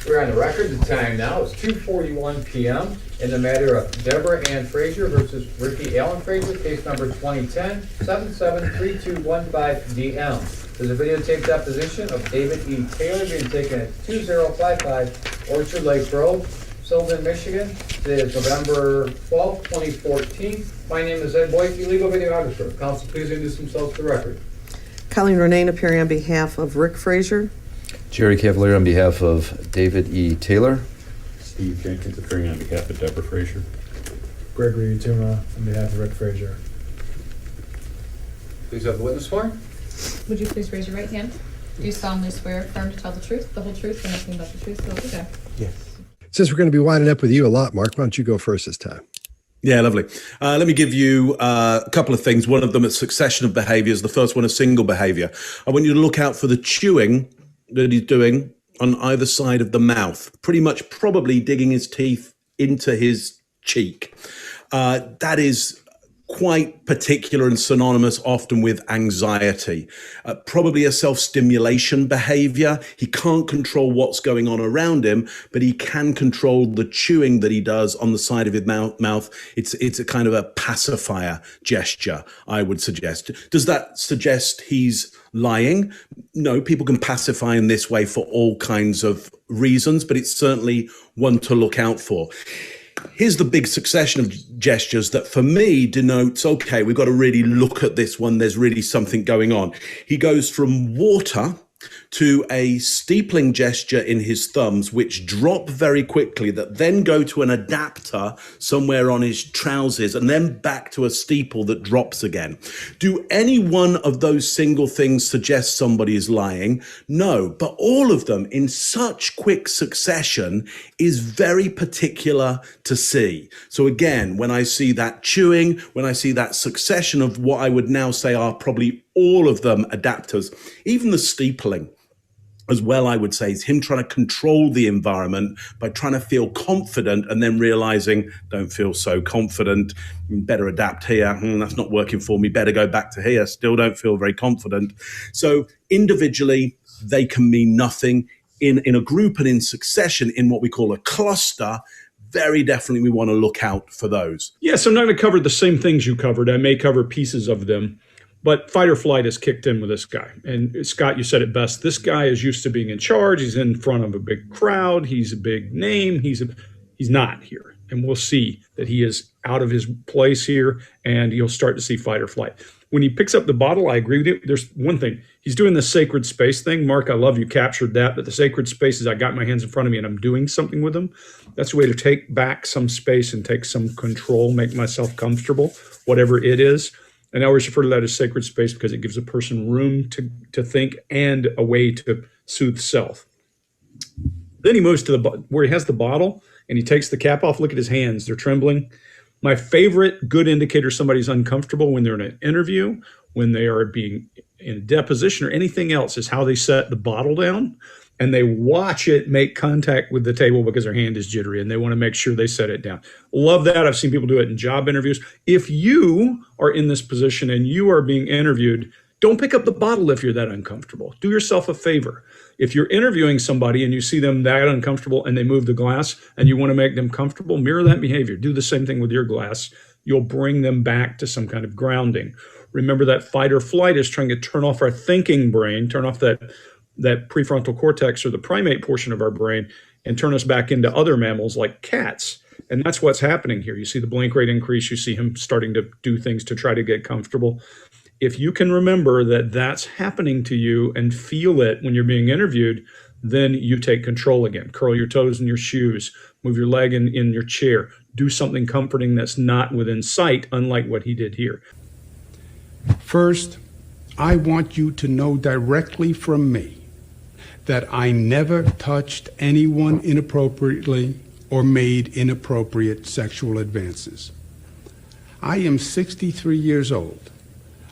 We're on the record. The time now is 2:41 p.m. in the matter of Deborah Ann Frazier versus Ricky Allen Frazier, case number 2010-773215-DM. There's a videotaped deposition of David E. Taylor being taken at 2055 Orchard Lake Road, Sylvan, Michigan. Today is November 12, 2014. My name is Ed Boyke, legal videographer. Counsel, please introduce themselves to the record. Colleen Renane appearing on behalf of Rick Frazier. Jerry Cavalier on behalf of David E. Taylor. Steve Jenkins appearing on behalf of Deborah Frazier. Gregory Utuma on behalf of Rick Frazier. Please have the witness sworn. Would you please raise your right hand? Do you solemnly swear affirm to tell the truth, the whole truth, and nothing but the truth? So okay. Yes. Since we're going to be winding up with you a lot, Mark, why don't you go first this time? Yeah, lovely. Let me give you a couple of things. One of them is succession of behaviors. The first one is single behavior. I want you to look out for the chewing that he's doing on either side of the mouth, pretty much probably digging his teeth into his cheek. That is quite particular and synonymous often with anxiety, probably a self-stimulation behavior. He can't control what's going on around him, but he can control the chewing that he does on the side of his mouth. It's a kind of a pacifier gesture, I would suggest. Does that suggest he's lying? No, people can pacify in this way for all kinds of reasons, but it's certainly one to look out for. Here's the big succession of gestures that for me denotes, okay, we've got to really look at this one. There's really something going on. He goes from water to a steepling gesture in his thumbs, which drop very quickly, that then go to an adapter somewhere on his trousers, and then back to a steeple that drops again. Do any one of those single things suggest somebody is lying? No, but all of them in such quick succession is very particular to see. So again, when I see that chewing, when I see that succession of what I would now say are probably all of them adapters, even the steepling as well, I would say, is him trying to control the environment by trying to feel confident and then realizing, don't feel so confident, better adapt here, that's not working for me, better go back to here, still don't feel very confident. So individually, they can mean nothing. In a group and in succession, in what we call a cluster, very definitely we want to look out for those. Yes, I'm not going to cover the same things you covered. I may cover pieces of them. But fight or flight is kicked in with this guy. And Scott, you said it best. This guy is used to being in charge. He's in front of a big crowd. He's a big name. He's not here. And we'll see that he is out of his place here, and you'll start to see fight or flight. When he picks up the bottle, I agree with you. There's one thing. He's doing the sacred space thing. Mark, I love you captured that. But the sacred space is I got my hands in front of me and I'm doing something with them. That's a way to take back some space and take some control, make myself comfortable, whatever it is. And I always refer to that as sacred space because it gives a person room to think and a way to soothe self. Then he moves to where he has the bottle and he takes the cap off. Look at his hands. They're trembling. My favorite good indicator somebody's uncomfortable when they're in an interview, when they are being in a deposition or anything else, is how they set the bottle down. And they watch it make contact with the table because their hand is jittery and they want to make sure they set it down. Love that. I've seen people do it in job interviews. If you are in this position and you are being interviewed, don't pick up the bottle if you're that uncomfortable. Do yourself a favor. If you're interviewing somebody and you see them that uncomfortable and they move the glass and you want to make them comfortable, mirror that behavior. Do the same thing with your glass. You'll bring them back to some kind of grounding. Remember that fight or flight is trying to turn off our thinking brain, turn off that prefrontal cortex or the primate portion of our brain and turn us back into other mammals like cats. And that's what's happening here. You see the blink rate increase. You see him starting to do things to try to get comfortable. If you can remember that that's happening to you and feel it when you're being interviewed, then you take control again. Curl your toes in your shoes, move your leg in your chair, do something comforting that's not within sight, unlike what he did here. First, I want you to know directly from me that I never touched anyone inappropriately or made inappropriate sexual advances. I am 63 years old.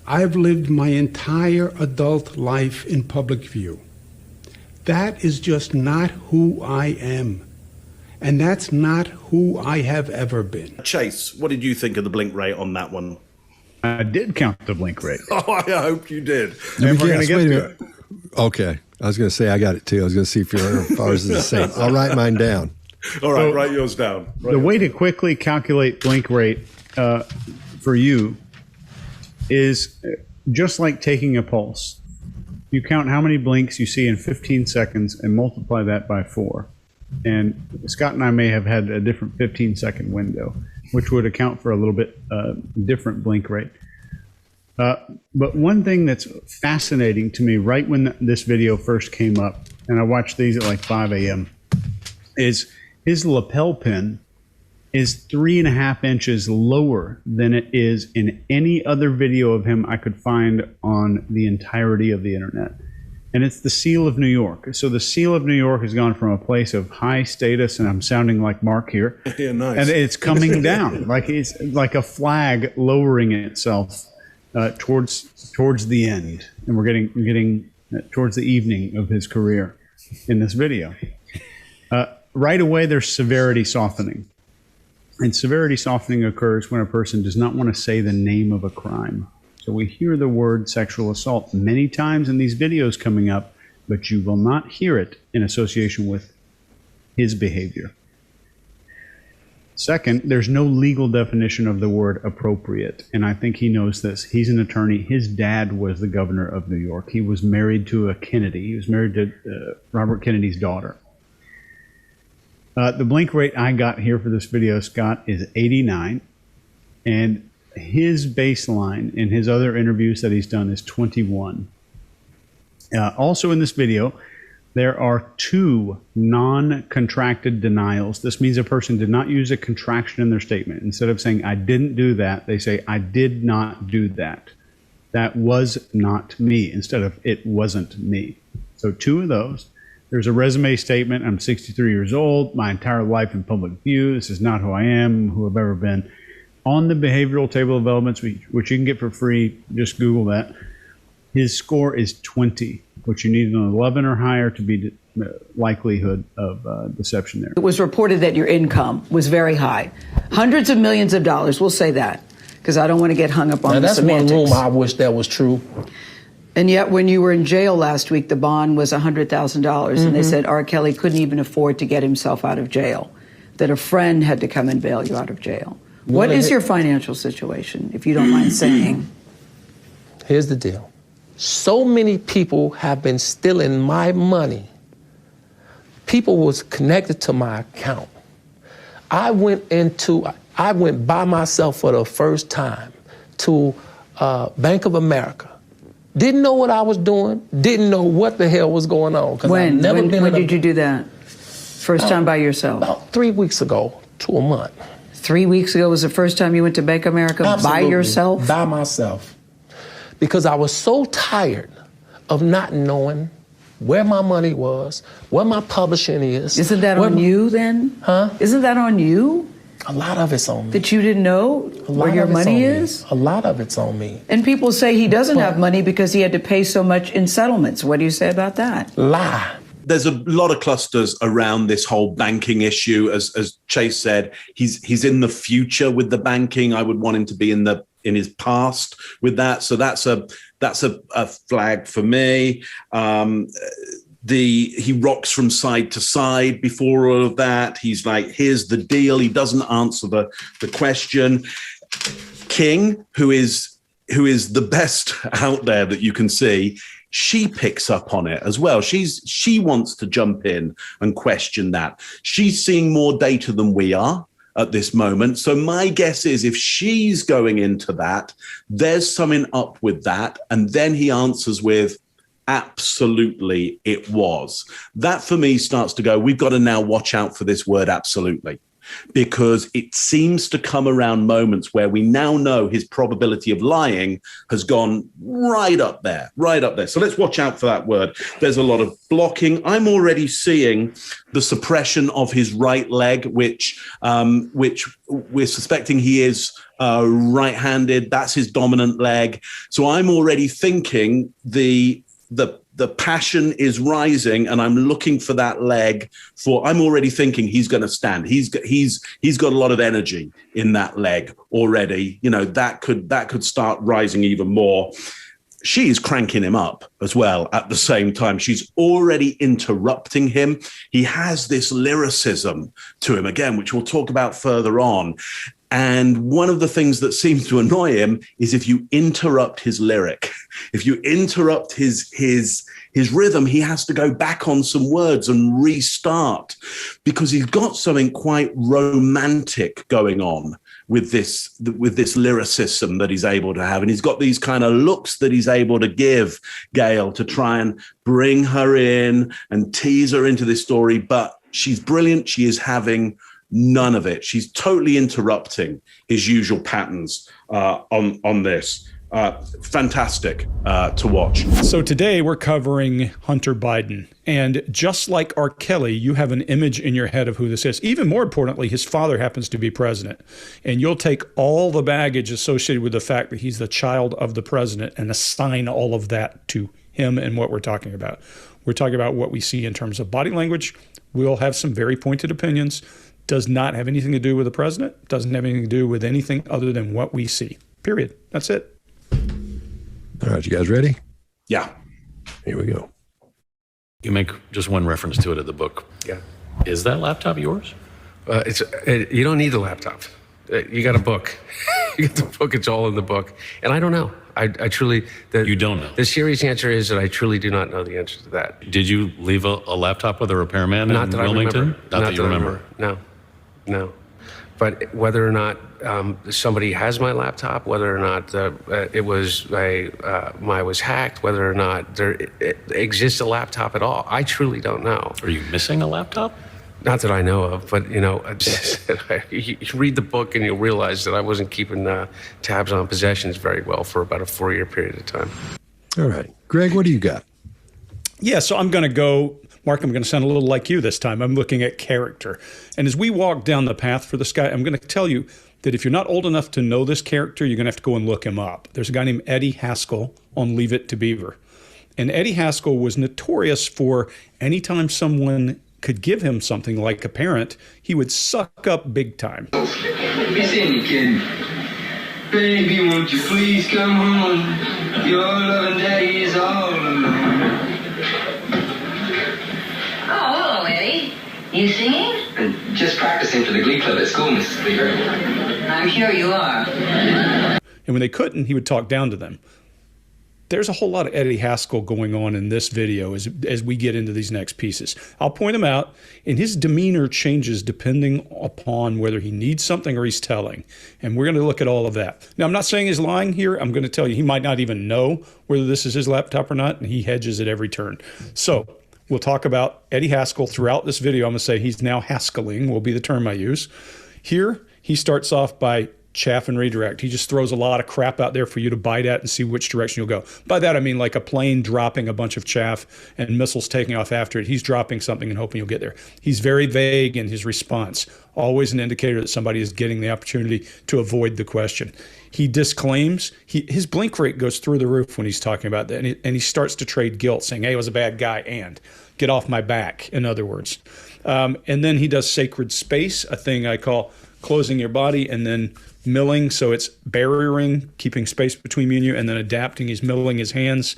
I've lived my entire adult life in public view. That is just not who I am. And that's not who I have ever been. Chase, what did you think of the blink rate on that one? I did count the blink rate. Oh, I hope you did. Wait a minute. Okay. I was going to say I got it too. I was going to see if ours is the same. I'll write mine down. All right, write yours down. The way to quickly calculate blink rate for you is just like taking a pulse. You count how many blinks you see in 15 seconds and multiply that by 4. And Scott and I may have had a different 15-second window, which would account for a little bit different blink rate. But one thing that's fascinating to me right when this video first came up, and I watched these at like 5 a.m., is his lapel pin is 3.5 inches lower than it is in any other video of him I could find on the entirety of the internet. And it's the seal of New York. So the seal of New York has gone from a place of high status, and I'm sounding like Mark here. Yeah, nice. And it's coming down, like it's like a flag lowering itself towards the end. And we're getting towards the evening of his career in this video. Right away, there's severity softening. And severity softening occurs when a person does not want to say the name of a crime. So we hear the word sexual assault many times in these videos coming up, but you will not hear it in association with his behavior. Second, there's no legal definition of the word appropriate, and I think he knows this. He's an attorney. His dad was the governor of New York. He was married to a Kennedy. He was married to Robert Kennedy's daughter. The blink rate I got here for this video, Scott, is 89, and his baseline in his other interviews that he's done is 21. Also in this video, there are 2 non-contracted denials. This means a person did not use a contraction in their statement. Instead of saying, I didn't do that, they say, I did not do that. That was not me, instead of, it wasn't me. So 2 of those. There's a resume statement. I'm 63 years old, my entire life in public view. This is not who I am, who I've ever been. On the behavioral table of elements, which you can get for free, just Google that. His score is 20, which you need an 11 or higher to be likelihood of deception there. It was reported that your income was very high. Hundreds of millions of dollars, we'll say that, because I don't want to get hung up on the semantics. That's one room I wish that was true. And yet when you were in jail last week, the bond was $100,000, and they said R. Kelly couldn't even afford to get himself out of jail, that a friend had to come and bail you out of jail. What is your financial situation, if you don't mind saying? Here's the deal. So many people have been stealing my money. People was connected to my account. I went by myself for the first time to Bank of America. Didn't know what I was doing. Didn't know what the hell was going on. When did you do that? First time by yourself? About 3 weeks ago to a month. 3 weeks ago was the first time you went to Bank of America? Absolutely. By yourself? By myself. Because I was so tired of not knowing where my money was, where my publishing is. Isn't that on you then? Huh? Isn't that on you? A lot of it's on me. That you didn't know where your money is? A lot of it's on me. And people say he doesn't have money because he had to pay so much in settlements. What do you say about that? Lie. There's a lot of clusters around this whole banking issue. As Chase said, he's in the future with the banking. I would want him to be in his past with that. So that's a flag for me. He rocks from side to side before all of that. He's like, here's the deal. He doesn't answer the question. King, who is the best out there that you can see, she picks up on it as well. She wants to jump in and question that. She's seeing more data than we are at this moment. So my guess is if she's going into that, there's something up with that. And then he answers with, absolutely, it was. That for me starts to go, we've got to now watch out for this word absolutely, because it seems to come around moments where we now know his probability of lying has gone right up there. So let's watch out for that word. There's a lot of blocking. I'm already seeing the suppression of his right leg, which we're suspecting he is right-handed. That's his dominant leg. So I'm already thinking the passion is rising, and I'm looking for that leg. I'm already thinking he's going to stand. He's got a lot of energy in that leg already. You know, that could start rising even more. she is cranking him up as well at the same time. She's already interrupting him. He has this lyricism to him, again, which we'll talk about further on. And one of the things that seems to annoy him is if you interrupt his lyric, if you interrupt his rhythm, he has to go back on some words and restart, because he's got something quite romantic going on with this lyricism that he's able to have. And he's got these kind of looks that he's able to give Gail to try and bring her in and tease her into this story. But she's brilliant. She is having none of it. She's totally interrupting his usual patterns on this. Fantastic to watch. So today we're covering Hunter Biden. And just like R. Kelly, you have an image in your head of who this is. Even more importantly, his father happens to be president. And you'll take all the baggage associated with the fact that he's the child of the president and assign all of that to him and what we're talking about. We're talking about what we see in terms of body language. We'll have some very pointed opinions. Does not have anything to do with the president. Doesn't have anything to do with anything other than what we see. Period. That's it. All right, you guys ready? Yeah. Here we go. You make just one reference to it in the book. Yeah. Is that laptop yours? You don't need the laptop. You got a book. You get the book. It's all in the book. And I don't know. I truly... You don't know? The serious answer is that I truly do not know the answer to that. Did you leave a laptop with a repairman Not in that Wilmington? I remember. Not that you remember. No. But whether or not somebody has my laptop, whether or not I was hacked, whether or not there exists a laptop at all, I truly don't know. Are you missing a laptop? Not that I know of, but you read the book and you'll realize that I wasn't keeping tabs on possessions very well for about a 4-year period of time. All right. Greg, what do you got? Yeah, so I'm going to go, Mark, I'm going to sound a little like you this time. I'm looking at character. And as we walk down the path for this guy, I'm going to tell you that if you're not old enough to know this character, you're going to have to go and look him up. There's a guy named Eddie Haskell on Leave It to Beaver. And Eddie Haskell was notorious for anytime someone could give him something like a parent, he would suck up big time. Miss Andy, kid. Baby, won't you please come home? Your loving daddy is all alone. Oh, hello, Eddie. You singing? Just practicing for the glee club at school, Mrs. Beaver. I'm sure you are. And when they couldn't, he would talk down to them. There's a whole lot of Eddie Haskell going on in this video as we get into these next pieces. I'll point him out, and his demeanor changes depending upon whether he needs something or he's telling. And we're going to look at all of that. Now, I'm not saying he's lying here. I'm going to tell you he might not even know whether this is his laptop or not, and he hedges at every turn. So we'll talk about Eddie Haskell throughout this video. I'm going to say he's now Haskelling will be the term I use. Here, he starts off by chaff and redirect. He just throws a lot of crap out there for you to bite at and see which direction you'll go. By that, I mean like a plane dropping a bunch of chaff and missiles taking off after it. He's dropping something and hoping you'll get there. He's very vague in his response, always an indicator that somebody is getting the opportunity to avoid the question. He disclaims. His blink rate goes through the roof when he's talking about that, and he starts to trade guilt, saying, hey, I was a bad guy, and get off my back, in other words. And then he does sacred space, a thing I call closing your body, and then milling, so it's barriering, keeping space between me and you, and then adapting, he's milling his hands.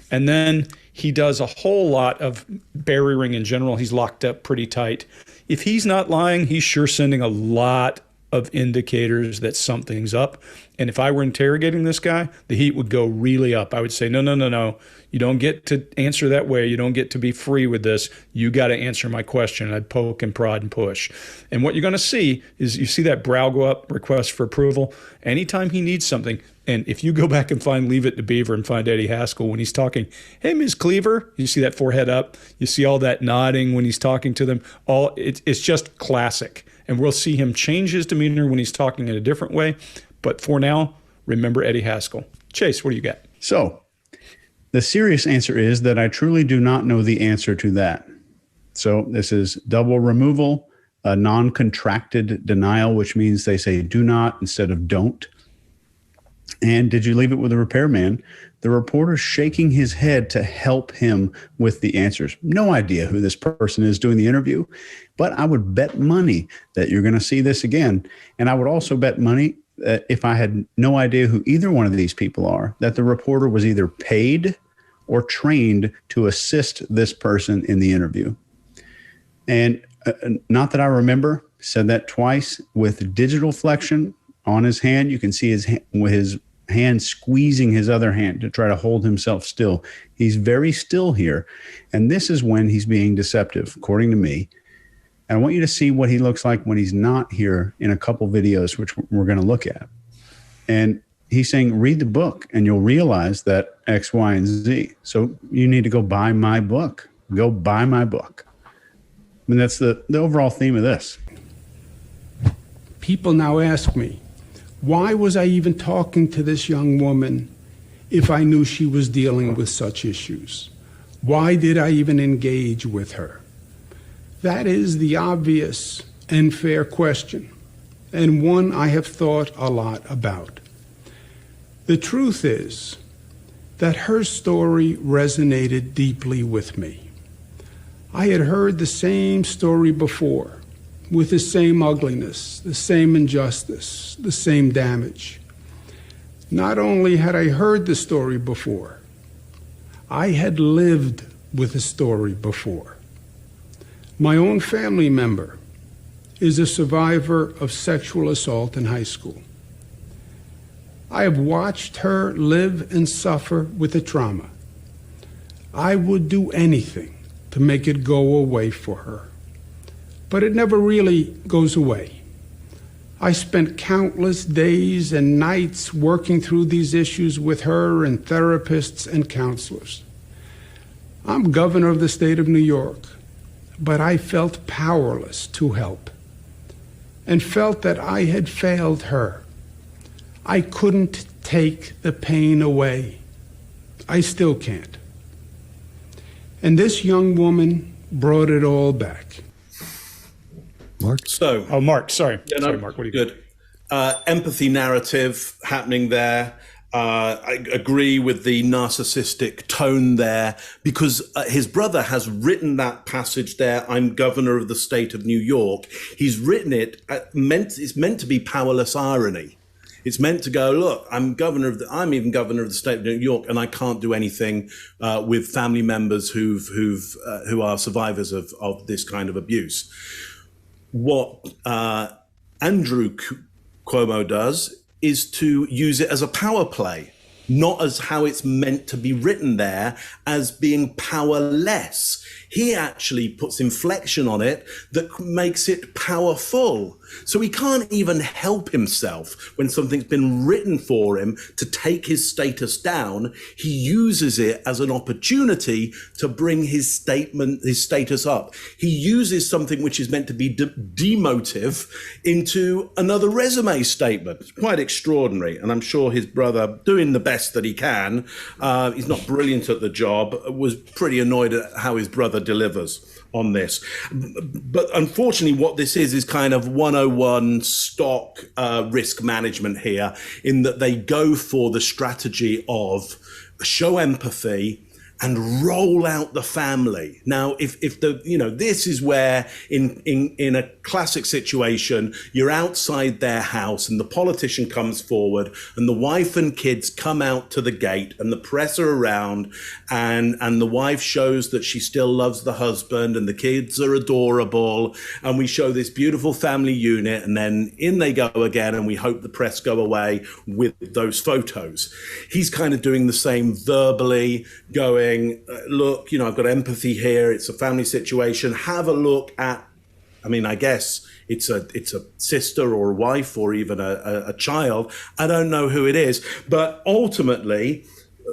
And then he does a whole lot of barriering in general. He's locked up pretty tight. If he's not lying, he's sure sending a lot of indicators that something's up. And if I were interrogating this guy, the heat would go really up. I would say, no. You don't get to answer that way. You don't get to be free with this. You got to answer my question. I'd poke and prod and push. And what you're going to see is you see that brow go up, request for approval. Anytime he needs something, and if you go back and find Leave It to Beaver and find Eddie Haskell when he's talking, hey, Ms. Cleaver, you see that forehead up. You see all that nodding when he's talking to them. It's just classic. And we'll see him change his demeanor when he's talking in a different way. But for now, remember Eddie Haskell. Chase, what do you got? So the serious answer is that I truly do not know the answer to that. So this is double removal, a non-contracted denial, which means they say do not instead of don't. And did you leave it with a repairman? The reporter shaking his head to help him with the answers. No idea who this person is doing the interview, but I would bet money that you're going to see this again. And I would also bet money that if I had no idea who either one of these people are, that the reporter was either paid or trained to assist this person in the interview. And not that I remember, said that twice. With digital flexion on his hand, you can see his hand squeezing his other hand to try to hold himself still. He's very still here. And this is when he's being deceptive, according to me. And I want you to see what he looks like when he's not here in a couple videos, which we're going to look at. And he's saying, read the book and you'll realize that X, Y, and Z. So you need to go buy my book. Go buy my book. I mean, that's the overall theme of this. People now ask me, why was I even talking to this young woman if I knew she was dealing with such issues? Why did I even engage with her? That is the obvious and fair question, and one I have thought a lot about. The truth is that her story resonated deeply with me. I had heard the same story before, with the same ugliness, the same injustice, the same damage. Not only had I heard the story before, I had lived with the story before. My own family member is a survivor of sexual assault in high school. I have watched her live and suffer with the trauma. I would do anything to make it go away for her. But it never really goes away. I spent countless days and nights working through these issues with her and therapists and counselors. I'm governor of the state of New York, but I felt powerless to help and felt that I had failed her. I couldn't take the pain away. I still can't. And this young woman brought it all back. Mark? So, Mark, sorry. Sorry, Mark, what do you good. Empathy narrative happening there. I agree with the narcissistic tone there because his brother has written that passage there. I'm governor of the state of New York. He's written it. It's meant to be powerless irony. It's meant to go, look, I'm even governor of the state of New York, and I can't do anything with family members who are survivors of this kind of abuse. What Andrew Cuomo does is to use it as a power play, not as how it's meant to be written there as being powerless. He actually puts inflection on it that makes it powerful. So he can't even help himself when something's been written for him to take his status down. He uses it as an opportunity to bring his status up. He uses something which is meant to be demotive into another resume statement. It's quite extraordinary. And I'm sure his brother, doing the best that he can, he's not brilliant at the job, was pretty annoyed at how his brother delivers on this. But unfortunately, what this is kind of 101 stock risk management here, in that they go for the strategy of show empathy and roll out the family. Now, if this is where in a classic situation, you're outside their house and the politician comes forward and the wife and kids come out to the gate and the press are around and the wife shows that she still loves the husband and the kids are adorable. And we show this beautiful family unit and then in they go again and we hope the press go away with those photos. He's kind of doing the same verbally, going, look, I've got empathy here. It's a family situation. Have a look at, I guess it's a sister or a wife or even a child. I don't know who it is. But ultimately,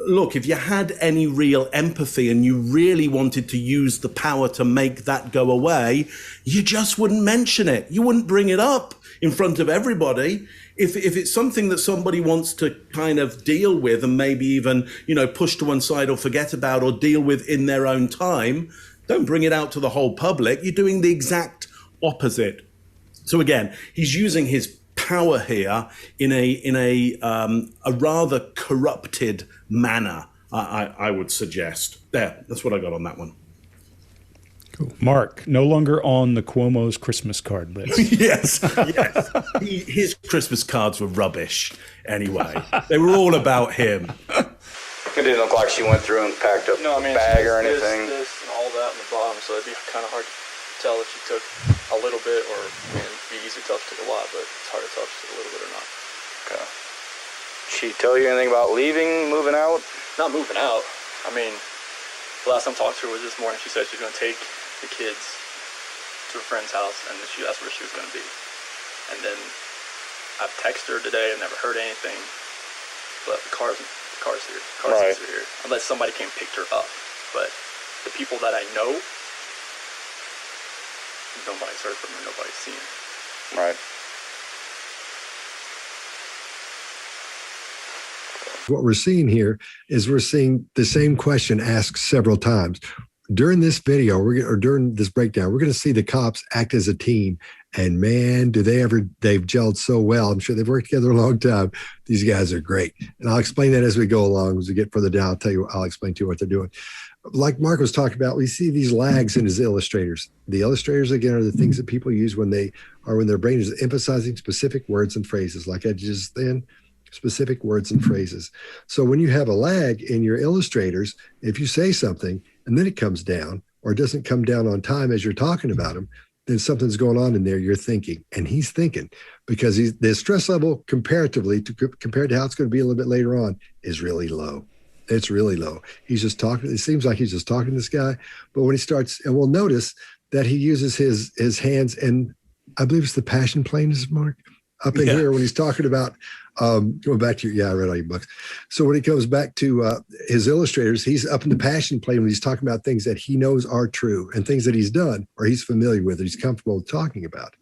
look, if you had any real empathy and you really wanted to use the power to make that go away, you just wouldn't mention it. You wouldn't bring it up in front of everybody. If it's something that somebody wants to kind of deal with and maybe even, push to one side or forget about or deal with in their own time, don't bring it out to the whole public. You're doing the exact opposite. So again, he's using his power here in a rather corrupted manner, I would suggest. That's what I got on that one. Mark, no longer on the Cuomo's Christmas card list. Yes. His Christmas cards were rubbish anyway. They were all about him. It didn't look like she went through and packed a bag or anything. This and all that on the bottom, so it'd be kind of hard to tell if she took a little bit, or it'd be easy to tell if she took a lot, but it's hard to tell if she took a little bit or not. Okay. She tell you anything about leaving, moving out? Not moving out. I mean, the last time I talked to her was this morning. She said she was going to take the kids to a friend's house, and that's where she was going to be. And then I've texted her today. I've never heard anything, but the car's here. Car seats are here. Unless somebody came and picked her up. But the people that I know, nobody's heard from her. Nobody's seen her. Right. What we're seeing here is we're seeing the same question asked several times. During this video, or during this breakdown, we're going to see the cops act as a team. And man, they've gelled so well. I'm sure they've worked together a long time. These guys are great. And I'll explain that as we go along. As we get further down, I'll explain to you what they're doing. Like Mark was talking about, we see these lags in his illustrators. The illustrators, again, are the things that people use when their brain is emphasizing specific words and phrases, like I just then. Specific words and phrases. So when you have a lag in your illustrators, if you say something and then it comes down or it doesn't come down on time as you're talking about them, then something's going on in there. You're thinking, and he's thinking, because the stress level comparatively compared to how it's going to be a little bit later on is really low. It's really low. He's just talking. It seems like he's just talking to this guy. But when he starts, and we'll notice that he uses his hands, and I believe it's the passion plane, is Mark, up in here when he's talking about going back to I read all your books. So when he comes back to his illustrators, he's up in the passion plane when he's talking about things that he knows are true and things that he's done or he's familiar with or he's comfortable with talking about.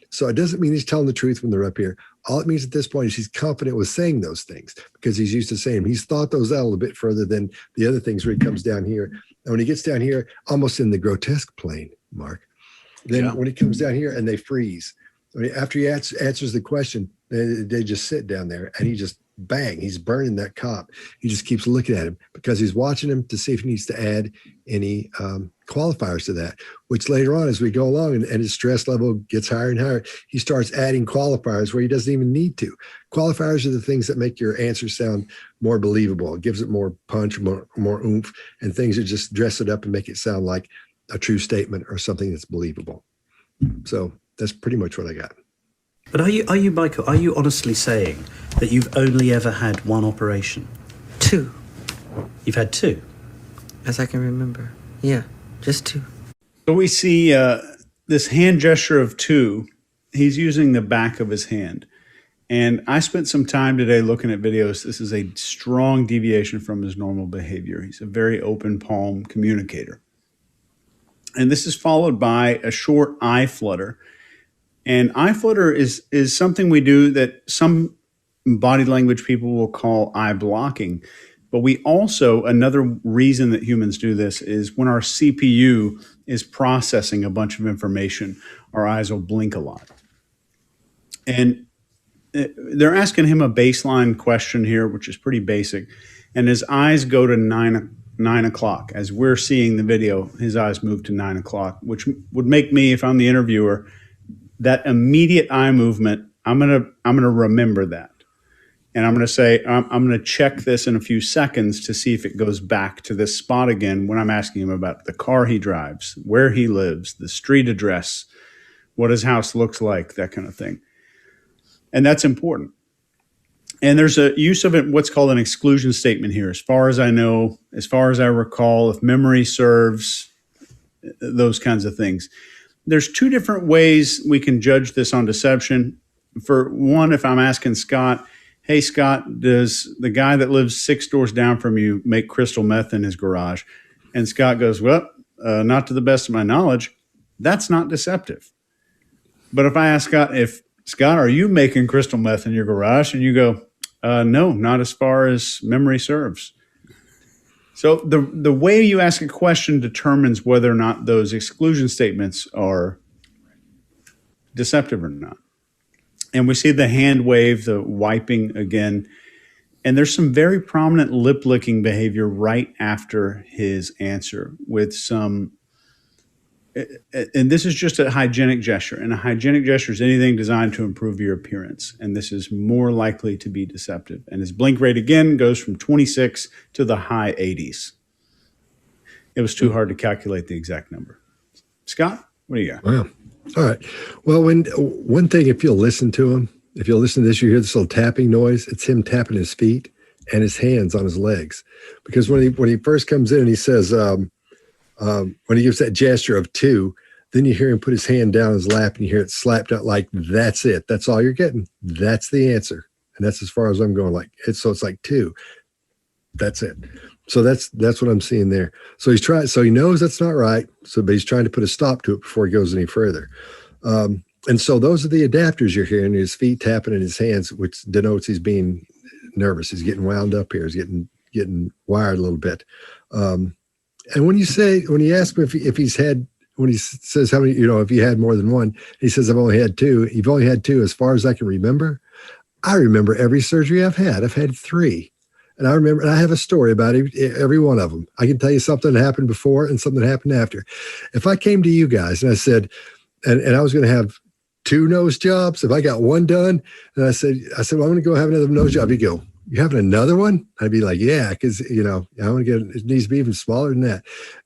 So it doesn't mean he's telling the truth when they're up here. All it means at this point is he's confident with saying those things because he's used to saying them. He's thought those out a little bit further than the other things where he comes down here. And when he gets down here, almost in the grotesque plane, Mark, then when he comes down here and they freeze, after he answers the question, they just sit down there and he just bang, he's burning that cop. He just keeps looking at him because he's watching him to see if he needs to add any qualifiers to that, which later on as we go along and his stress level gets higher and higher, he starts adding qualifiers where he doesn't even need to. Qualifiers are the things that make your answer sound more believable. It gives it more punch, more oomph, and things that just dress it up and make it sound like a true statement or something that's believable. So that's pretty much what I got. But are you, Michael, are you honestly saying that you've only ever had one operation? 2. You've had 2? As I can remember. Yeah, just 2. So we see this hand gesture of 2. He's using the back of his hand. And I spent some time today looking at videos. This is a strong deviation from his normal behavior. He's a very open palm communicator. And this is followed by a short eye flutter. And eye flutter is something we do that some body language people will call eye blocking. But we also, another reason that humans do this is when our CPU is processing a bunch of information, our eyes will blink a lot. And they're asking him a baseline question here, which is pretty basic. And his eyes go to 9 o'clock. As we're seeing the video, his eyes move to 9 o'clock, which would make me, if I'm the interviewer, that immediate eye movement, I'm gonna remember that. And I'm gonna say, I'm gonna check this in a few seconds to see if it goes back to this spot again when I'm asking him about the car he drives, where he lives, the street address, what his house looks like, that kind of thing. And that's important. And there's a use of it, what's called an exclusion statement here. As far as I know, as far as I recall, if memory serves, those kinds of things. There's 2 different ways we can judge this on deception. For one, if I'm asking Scott, hey, Scott, does the guy that lives 6 doors down from you make crystal meth in his garage? And Scott goes, well, not to the best of my knowledge. That's not deceptive. But if I ask Scott, are you making crystal meth in your garage? And you go, no, not as far as memory serves. So the way you ask a question determines whether or not those exclusion statements are deceptive or not. And we see the hand wave, the wiping again. And there's some very prominent lip licking behavior right after his answer with some and this is just a hygienic gesture, and a hygienic gesture is anything designed to improve your appearance, and this is more likely to be deceptive. And his blink rate again goes from 26 to the high 80s. It was too hard to calculate the exact number. Scott, what do you got? Wow. All right. Well, one thing, if you'll listen to him, if you'll listen to this, you hear this little tapping noise. It's him tapping his feet and his hands on his legs. Because when he first comes in and he says, when he gives that gesture of 2, then you hear him put his hand down his lap and you hear it slapped out like, that's it. That's all you're getting. That's the answer. And that's as far as I'm going. So it's like 2. That's it. So that's what I'm seeing there. So he knows that's not right. But he's trying to put a stop to it before he goes any further. And so those are the adapters you're hearing, his feet tapping in his hands, which denotes he's being nervous. He's getting wound up here. He's getting wired a little bit. And when you ask him if he's had, when he says how many, if he had more than one, he says, I've only had 2. You've only had 2 as far as I can remember. I remember every surgery I've had. I've had 3. And I have a story about every one of them. I can tell you something that happened before and something that happened after. If I came to you guys and I said, and I was going to have 2 nose jobs, if I got 1 done, and I said, well, I'm going to go have another nose job. You go, you having another one? I'd be like, yeah, because, I want to get, it needs to be even smaller than that.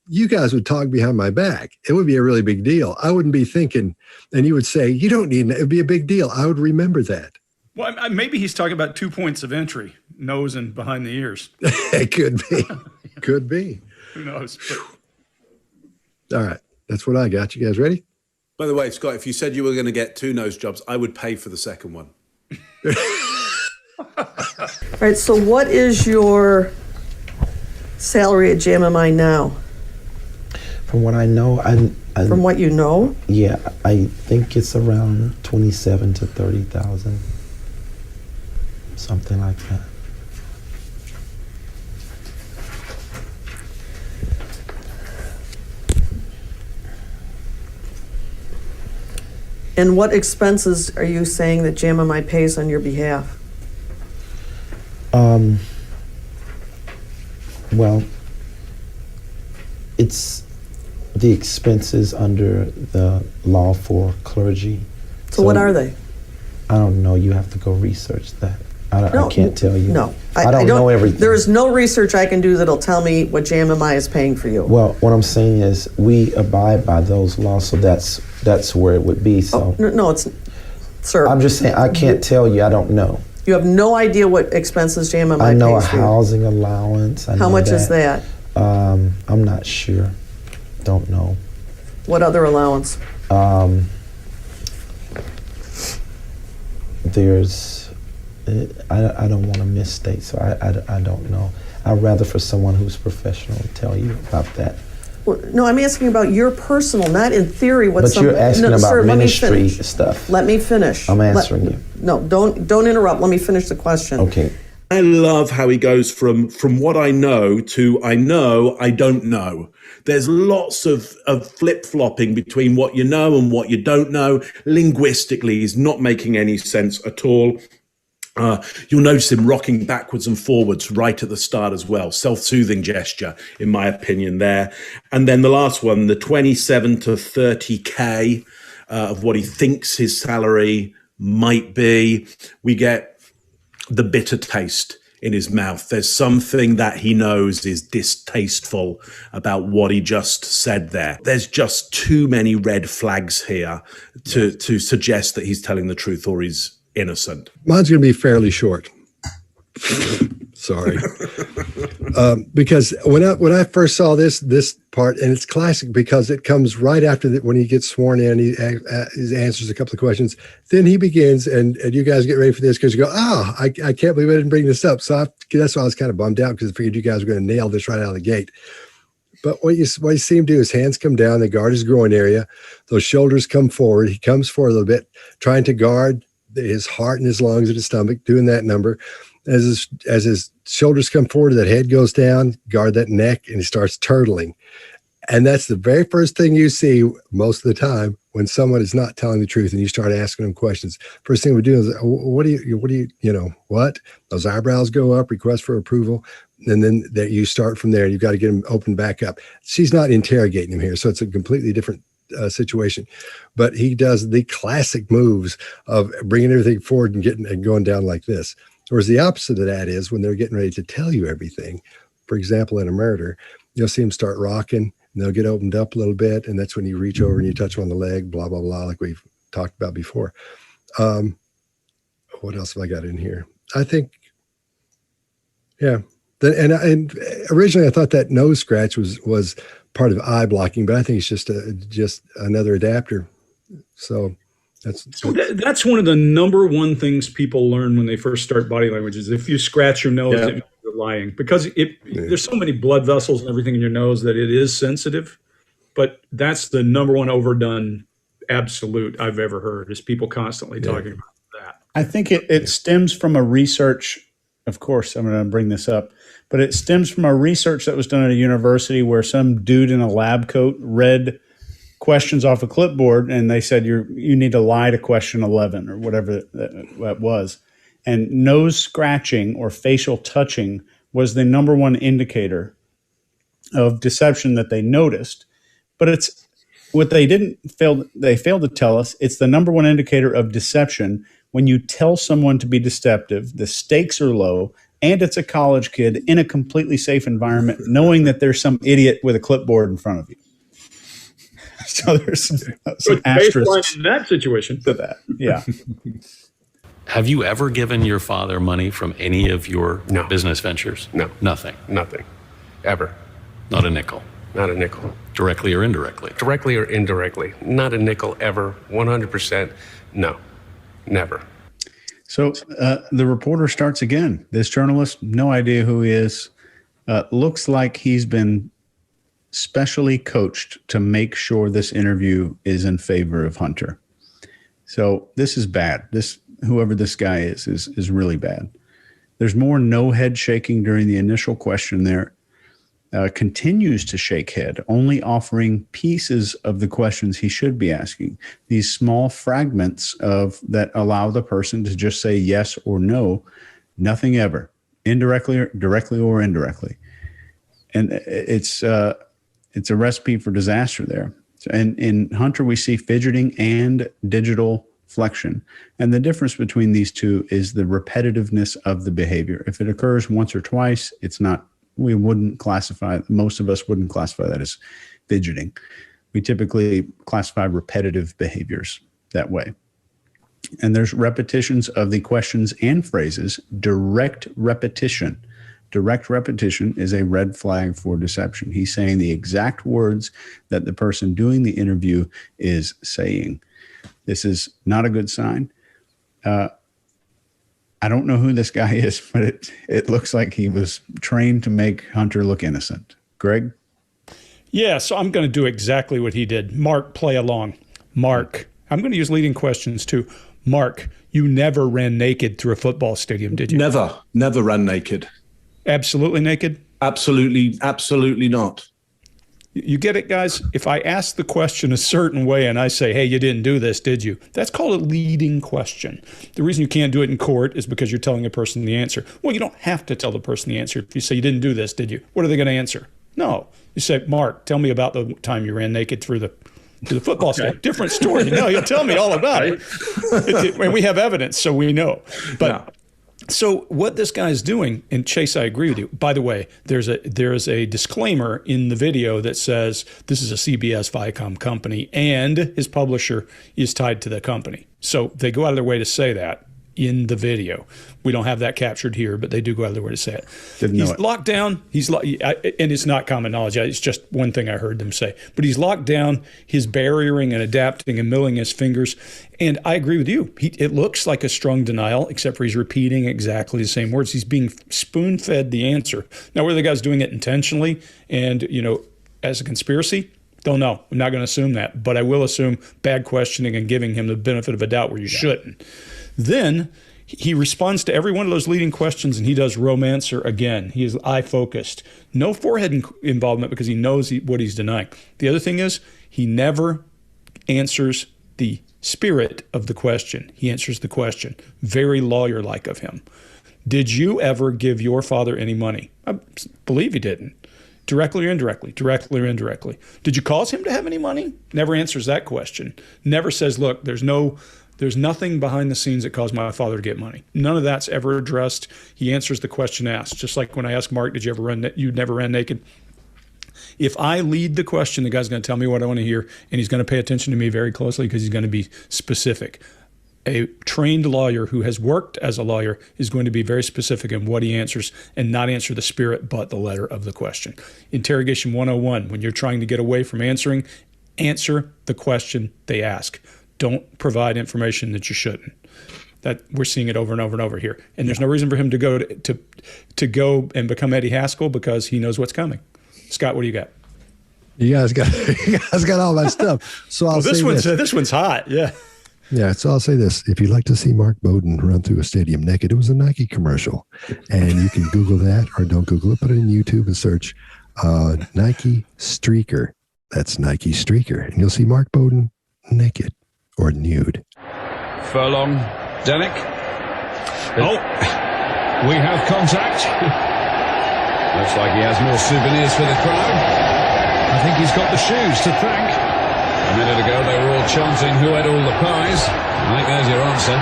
You guys would talk behind my back. It would be a really big deal. I wouldn't be thinking, and you would say, you don't need it. It'd be a big deal. I would remember that. Well, maybe he's talking about 2 points of entry, nose and behind the ears. It could be. Could be. Who knows? All right. That's what I got. You guys ready? By the way, Scott, if you said you were going to get 2 nose jobs, I would pay for the second one. All right, so what is your salary at JMMI now? From what I know, From what you know? Yeah, I think it's around 27 to 30,000, something like that. And what expenses are you saying that JMMI pays on your behalf? Well, it's the expenses under the law for clergy. So what are they? I don't know. You have to go research that. I can't tell you. No. I don't know everything. There is no research I can do that'll tell me what JMMI is paying for you. Well, what I'm saying is we abide by those laws, so that's where it would be. So No, it's, sir. I'm just saying I can't tell you. I don't know. You have no idea what expenses JMMI pays for you. I know a housing allowance. How much is that? I'm not sure. Don't know. What other allowance? There's, I don't want to misstate, so I don't know. I'd rather for someone who's professional tell you about that. Well, no, I'm asking about your personal, not in theory. But you're asking about ministry stuff. Let me finish. I'm answering you. No, don't interrupt. Let me finish the question. Okay. I love how he goes from what I know to I know, I don't know. There's lots of flip-flopping between what you know and what you don't know. Linguistically, he's not making any sense at all. You'll notice him rocking backwards and forwards right at the start as well. Self-soothing gesture, in my opinion, there. And then the last one, the 27 to 30K of what he thinks his salary might be. We get the bitter taste in his mouth. There's something that he knows is distasteful about what he just said there. There's just too many red flags here to suggest that he's telling the truth or he's innocent. Mine's going to be fairly short. Sorry. Because when I first saw this part, and it's classic because it comes right after that when he gets sworn in, he answers a couple of questions. Then he begins, and you guys get ready for this because you go, I can't believe I didn't bring this up. So that's why I was kind of bummed out because I figured you guys were going to nail this right out of the gate. But what you see him do, his hands come down, they guard his groin area, those shoulders come forward. He comes forward a little bit, trying to guard his heart and his lungs and his stomach, doing that number. As his shoulders come forward, that head goes down, guard that neck, and he starts turtling. And that's the very first thing you see most of the time when someone is not telling the truth and you start asking them questions. First thing we do is, what? Those eyebrows go up, request for approval. And then that you start from there. You've got to get them open back up. She's not interrogating him here. So it's a completely different situation. But he does the classic moves of bringing everything forward and going down like this. Whereas the opposite of that is when they're getting ready to tell you everything. For example, in a murder, you'll see them start rocking and they'll get opened up a little bit. And that's when you reach over and you touch them on the leg, blah, blah, blah, like we've talked about before. What else have I got in here? I think, yeah. And originally I thought that nose scratch was part of eye blocking, but I think it's just another adapter. So that's one of the number one things people learn when they first start body language is if you scratch your nose, it means you're lying, because there's so many blood vessels and everything in your nose that it is sensitive. But that's the number one overdone absolute I've ever heard is people constantly talking about that. I think it stems from a research. Of course, I'm going to bring this up, but it stems from a research that was done at a university where some dude in a lab coat read questions off a clipboard, and they said you need to lie to question 11 or whatever that was. And nose scratching or facial touching was the number one indicator of deception that they noticed. But it's what they failed to tell us. It's the number one indicator of deception. When you tell someone to be deceptive, the stakes are low, and it's a college kid in a completely safe environment, knowing that there's some idiot with a clipboard in front of you. So there's some asterisks in that situation to that. Yeah. Have you ever given your father money from any of your business ventures? No. Nothing? Nothing. Ever. Not a nickel? Not a nickel. Directly or indirectly? Directly or indirectly. Not a nickel ever. 100%. No. Never. So the reporter starts again. This journalist, no idea who he is. Looks like he's been specially coached to make sure this interview is in favor of Hunter. So this is bad. Whoever this guy is really bad. There's more no head shaking during the initial question there. Continues to shake head, only offering pieces of the questions he should be asking. These small fragments that allow the person to just say yes or no, nothing ever, directly or indirectly. And it's a recipe for disaster there. And in Hunter, we see fidgeting and digital flexion. And the difference between these two is the repetitiveness of the behavior. If it occurs once or twice, most of us wouldn't classify that as fidgeting. We typically classify repetitive behaviors that way. And there's repetitions of the questions and phrases. Direct repetition is a red flag for deception. He's saying the exact words that the person doing the interview is saying. This is not a good sign. I don't know who this guy is, but it looks like he was trained to make Hunter look innocent. Greg? Yeah, so I'm going to do exactly what he did. Mark, play along. Mark, I'm going to use leading questions too. Mark, you never ran naked through a football stadium, did you? Never ran naked. Absolutely naked? Absolutely not. You get it, guys? If I ask the question a certain way and I say, hey, you didn't do this, did you? That's called a leading question. The reason you can't do it in court is because you're telling a person the answer. Well, you don't have to tell the person the answer. If you say you didn't do this, did you? What are they going to answer? No. You say, Mark, tell me about the time you ran naked through the football stadium. Different story. No, you'll tell me all about it. And we have evidence, so we know. But so what this guy's doing, and Chase, I agree with you. By the way, there's a disclaimer in the video that says this is a CBS Viacom company and his publisher is tied to the company. So they go out of their way to say that in the video. We don't have that captured here, but they do go out of their way to say it. He's locked down. And it's not common knowledge. It's just one thing I heard them say. But he's locked down. He's barriering and adapting and milling his fingers. And I agree with you. It looks like a strong denial, except for he's repeating exactly the same words. He's being spoon-fed the answer. Now, whether the guy's doing it intentionally and, as a conspiracy, don't know. I'm not going to assume that. But I will assume bad questioning and giving him the benefit of a doubt where you shouldn't. Then he responds to every one of those leading questions, and he does romancer again. He is eye-focused. No forehead involvement because he knows what he's denying. The other thing is he never answers the spirit of the question. He answers the question. Very lawyer-like of him. Did you ever give your father any money? I believe he didn't. Directly or indirectly, directly or indirectly. Did you cause him to have any money? Never answers that question. Never says, look, there's nothing behind the scenes that caused my father to get money. None of that's ever addressed. He answers the question asked. Just like when I asked Mark, did you ever run, you never ran naked? If I lead the question, the guy's going to tell me what I want to hear, and he's going to pay attention to me very closely because he's going to be specific. A trained lawyer who has worked as a lawyer is going to be very specific in what he answers and not answer the spirit but the letter of the question. Interrogation 101, when you're trying to get away from answering, answer the question they ask. Don't provide information that you shouldn't. That we're seeing it over and over and over here. And there's no reason for him to go and become Eddie Haskell because he knows what's coming. Scott, what do you got? You guys got all that stuff. So I'll say this one's hot. Yeah. Yeah, so I'll say this. If you'd like to see Mark Bowden run through a stadium naked, it was a Nike commercial. And you can Google that, or don't Google it, put it in YouTube and search Nike Streaker. That's Nike Streaker. And you'll see Mark Bowden naked or nude. Furlong, Denick. Oh, we have contact. Looks like he has more souvenirs for the crowd. I think he's got the shoes to thank. A minute ago, they were all chanting who had all the pies. I think there's your answer.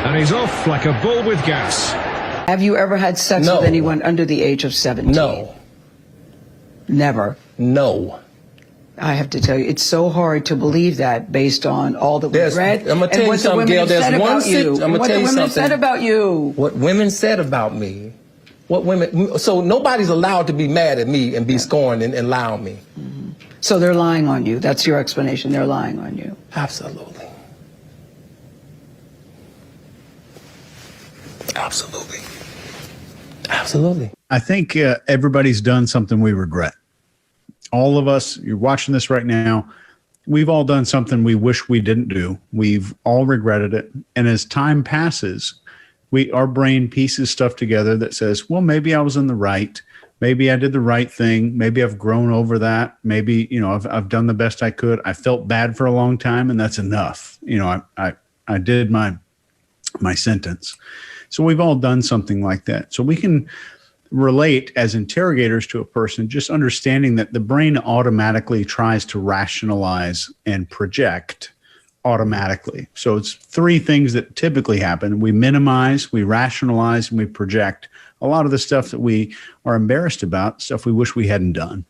And he's off like a bull with gas. Have you ever had sex with anyone under the age of 17? No. Never? No. I have to tell you, it's so hard to believe that based on all that we've read. I'm going to tell you something, Gail. There's one thing. I'm going to tell you something. What the women said about you. What women said about me. What women. So nobody's allowed to be mad at me and be scorned and lie on me. Mm-hmm. So they're lying on you. That's your explanation. They're lying on you. Absolutely. Absolutely. Absolutely. I think everybody's done something we regret. All of us, you're watching this right now, we've all done something we wish we didn't do. We've all regretted it. And as time passes, our brain pieces stuff together that says, well, maybe I was in the right. Maybe I did the right thing. Maybe I've grown over that. Maybe, I've done the best I could. I felt bad for a long time, and that's enough. I did my sentence. So we've all done something like that. So we can relate as interrogators to a person, just understanding that the brain automatically tries to rationalize and project automatically. So it's three things that typically happen. We minimize, we rationalize, and we project. A lot of the stuff that we are embarrassed about, stuff we wish we hadn't done.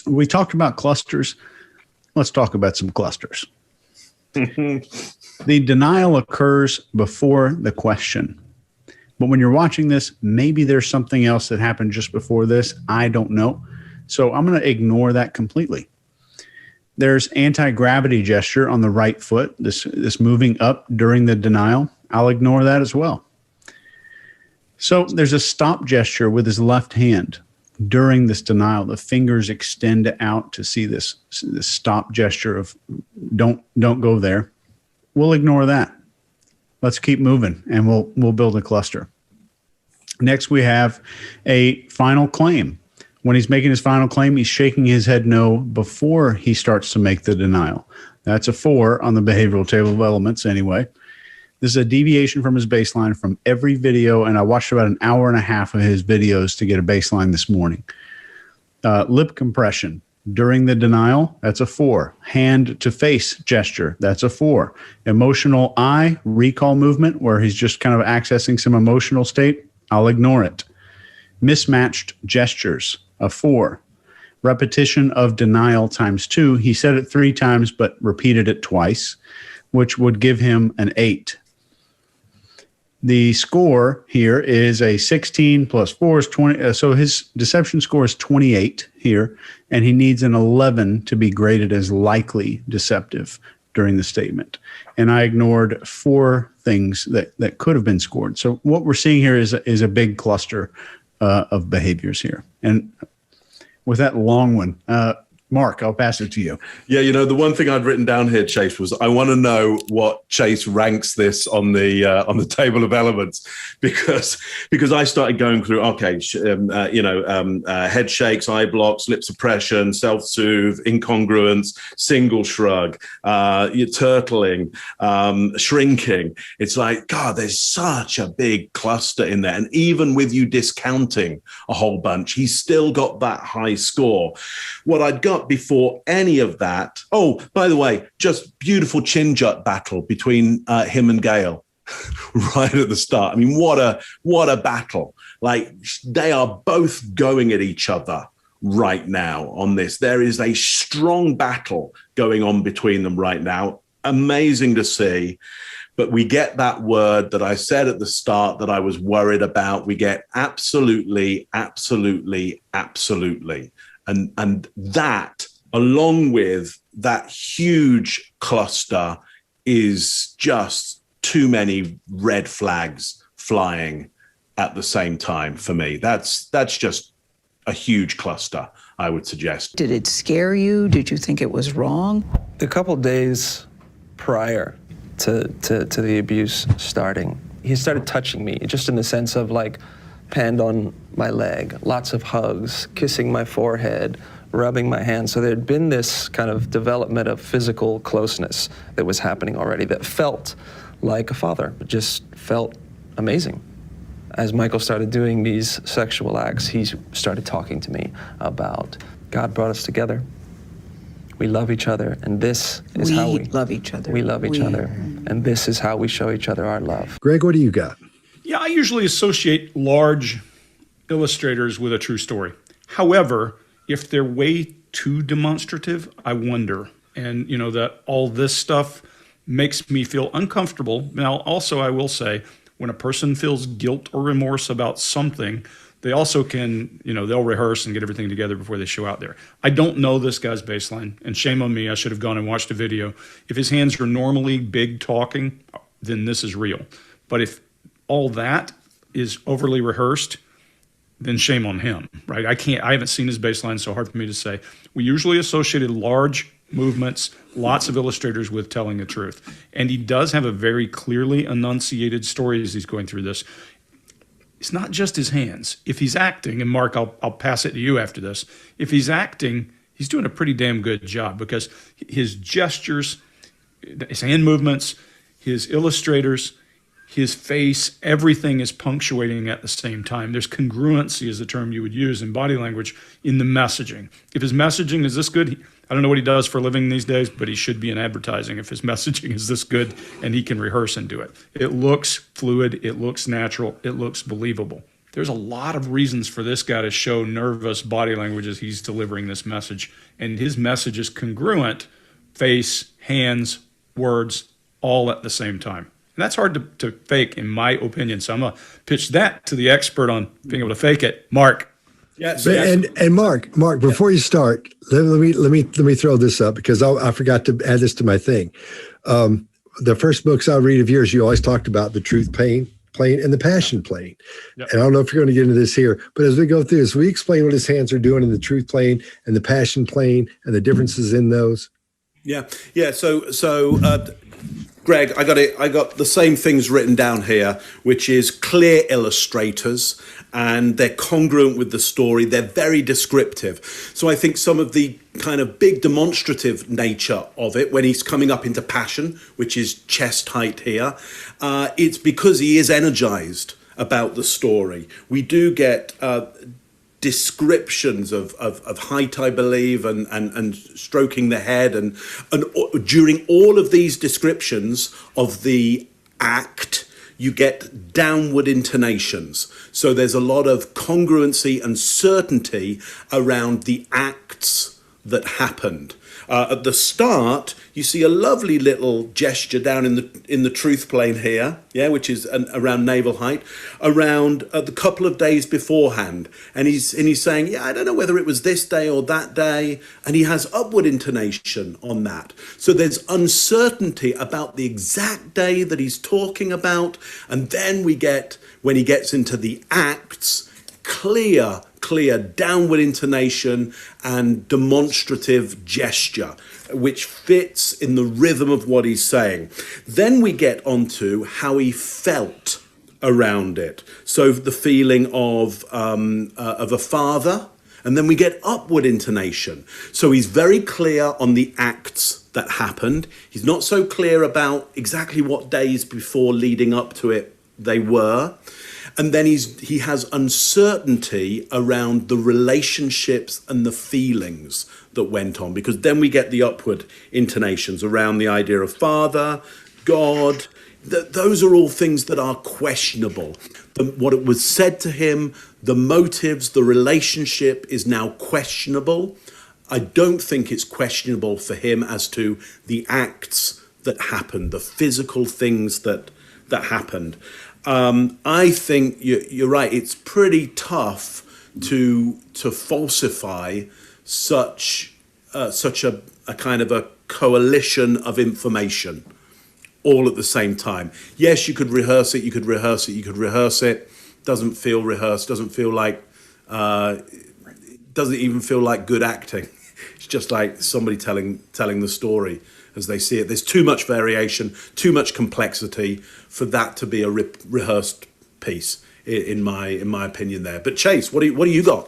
We talked about clusters. Let's talk about some clusters. The denial occurs before the question. But when you're watching this, maybe there's something else that happened just before this. I don't know. So I'm going to ignore that completely. There's anti-gravity gesture on the right foot, this moving up during the denial. I'll ignore that as well. So there's a stop gesture with his left hand during this denial. The fingers extend out to see this stop gesture of don't go there. We'll ignore that. Let's keep moving, and we'll build a cluster. Next, we have a final claim. When he's making his final claim, he's shaking his head no before he starts to make the denial. That's a 4 on the behavioral table of elements anyway. This is a deviation from his baseline from every video, and I watched about an hour and a half of his videos to get a baseline this morning. Lip compression during the denial, that's a 4. Hand to face gesture, that's a 4. Emotional eye recall movement, where he's just kind of accessing some emotional state, I'll ignore it. Mismatched gestures, a 4. Repetition of denial times 2. He said it 3 times, but repeated it twice, which would give him an 8. The score here is a 16 plus 4 is 20. So his deception score is 28 here, and he needs an 11 to be graded as likely deceptive during the statement. And I ignored 4 things that could have been scored. So what we're seeing here is a big cluster of behaviors here. And with that long one, Mark, I'll pass it to you. Yeah, the one thing I'd written down here, Chase, was I want to know what Chase ranks this on the table of elements, because I started going through head shakes, eye blocks, lip suppression, self-soothe, incongruence, single shrug, turtling, shrinking. It's like, God, there's such a big cluster in there, and even with you discounting a whole bunch, he's still got that high score. What I'd got before any of that. Oh, by the way, just beautiful chin jut battle between him and Gail right at the start. I mean, what a battle. Like, they are both going at each other right now on this. There is a strong battle going on between them right now. Amazing to see. But we get that word that I said at the start that I was worried about. We get absolutely, absolutely, absolutely. And that, along with that huge cluster, is just too many red flags flying at the same time for me. That's just a huge cluster, I would suggest. Did it scare you? Did you think it was wrong? A couple days prior to the abuse starting, he started touching me, just in the sense of like, hand on my leg, lots of hugs, kissing my forehead, rubbing my hands. So there'd been this kind of development of physical closeness that was happening already that felt like a father, but just felt amazing. As Michael started doing these sexual acts, he started talking to me about God brought us together. We love each other, and this is how we love each other. We love each other, and this is how we show each other our love. Greg, what do you got? Yeah, I usually associate large illustrators with a true story. However, if they're way too demonstrative, I wonder. And, that all this stuff makes me feel uncomfortable. Now, also, I will say, when a person feels guilt or remorse about something, they also can, they'll rehearse and get everything together before they show out there. I don't know this guy's baseline, and shame on me. I should have gone and watched a video. If his hands are normally big talking, then this is real. But if all that is overly rehearsed, then shame on him, right? I haven't seen his baseline, so hard for me to say. We usually associated large movements, lots of illustrators with telling the truth. And he does have a very clearly enunciated story as he's going through this. It's not just his hands. If he's acting, and Mark, I'll pass it to you after this. If he's acting, he's doing a pretty damn good job, because his gestures, his hand movements, his illustrators, his face, everything is punctuating at the same time. There's congruency, is the term you would use in body language, in the messaging. If his messaging is this good, I don't know what he does for a living these days, but he should be in advertising if his messaging is this good and he can rehearse and do it. It looks fluid, it looks natural, it looks believable. There's a lot of reasons for this guy to show nervous body language as he's delivering this message. And his message is congruent, face, hands, words, all at the same time. And that's hard to fake, in my opinion. So I'm going to pitch that to the expert on being able to fake it, Mark. Yes. And Mark, before you start, let me throw this up, because I forgot to add this to my thing. The first books I read of yours, you always talked about the truth plane and the passion plane. Yep. And I don't know if you're going to get into this here, but as we go through this, we explain what his hands are doing in the truth plane and the passion plane and the differences in those. Yeah. So Greg, I got the same things written down here, which is clear illustrators, and they're congruent with the story. They're very descriptive. So I think some of the kind of big demonstrative nature of it, when he's coming up into passion, which is chest height here, it's because he is energized about the story. We do get descriptions of height, I believe, and stroking the head, and during all of these descriptions of the act, you get downward intonations. So there's a lot of congruency and certainty around the acts that happened. At the start, you see a lovely little gesture down in the truth plane here, which is around navel height, around the couple of days beforehand, and he's saying, I don't know whether it was this day or that day, and he has upward intonation on that. So there's uncertainty about the exact day that he's talking about, and then we get, when he gets into the acts, clear downward intonation and demonstrative gesture, which fits in the rhythm of what he's saying. Then we get onto how he felt around it. So the feeling of a father, and then we get upward intonation. So he's very clear on the acts that happened. He's not so clear about exactly what days before leading up to it they were. And then he has uncertainty around the relationships and the feelings that went on, because then we get the upward intonations around the idea of father, God. Those are all things that are questionable. What it was said to him, the motives, the relationship is now questionable. I don't think it's questionable for him as to the acts that happened, the physical things that happened. I think you're right. It's pretty tough to falsify such a kind of a coalition of information all at the same time. Yes, you could rehearse it. Doesn't feel rehearsed. Doesn't even feel like good acting. It's just like somebody telling the story as they see it. There's too much variation, too much complexity for that to be a rehearsed piece, in my opinion there. But Chase, what do you got?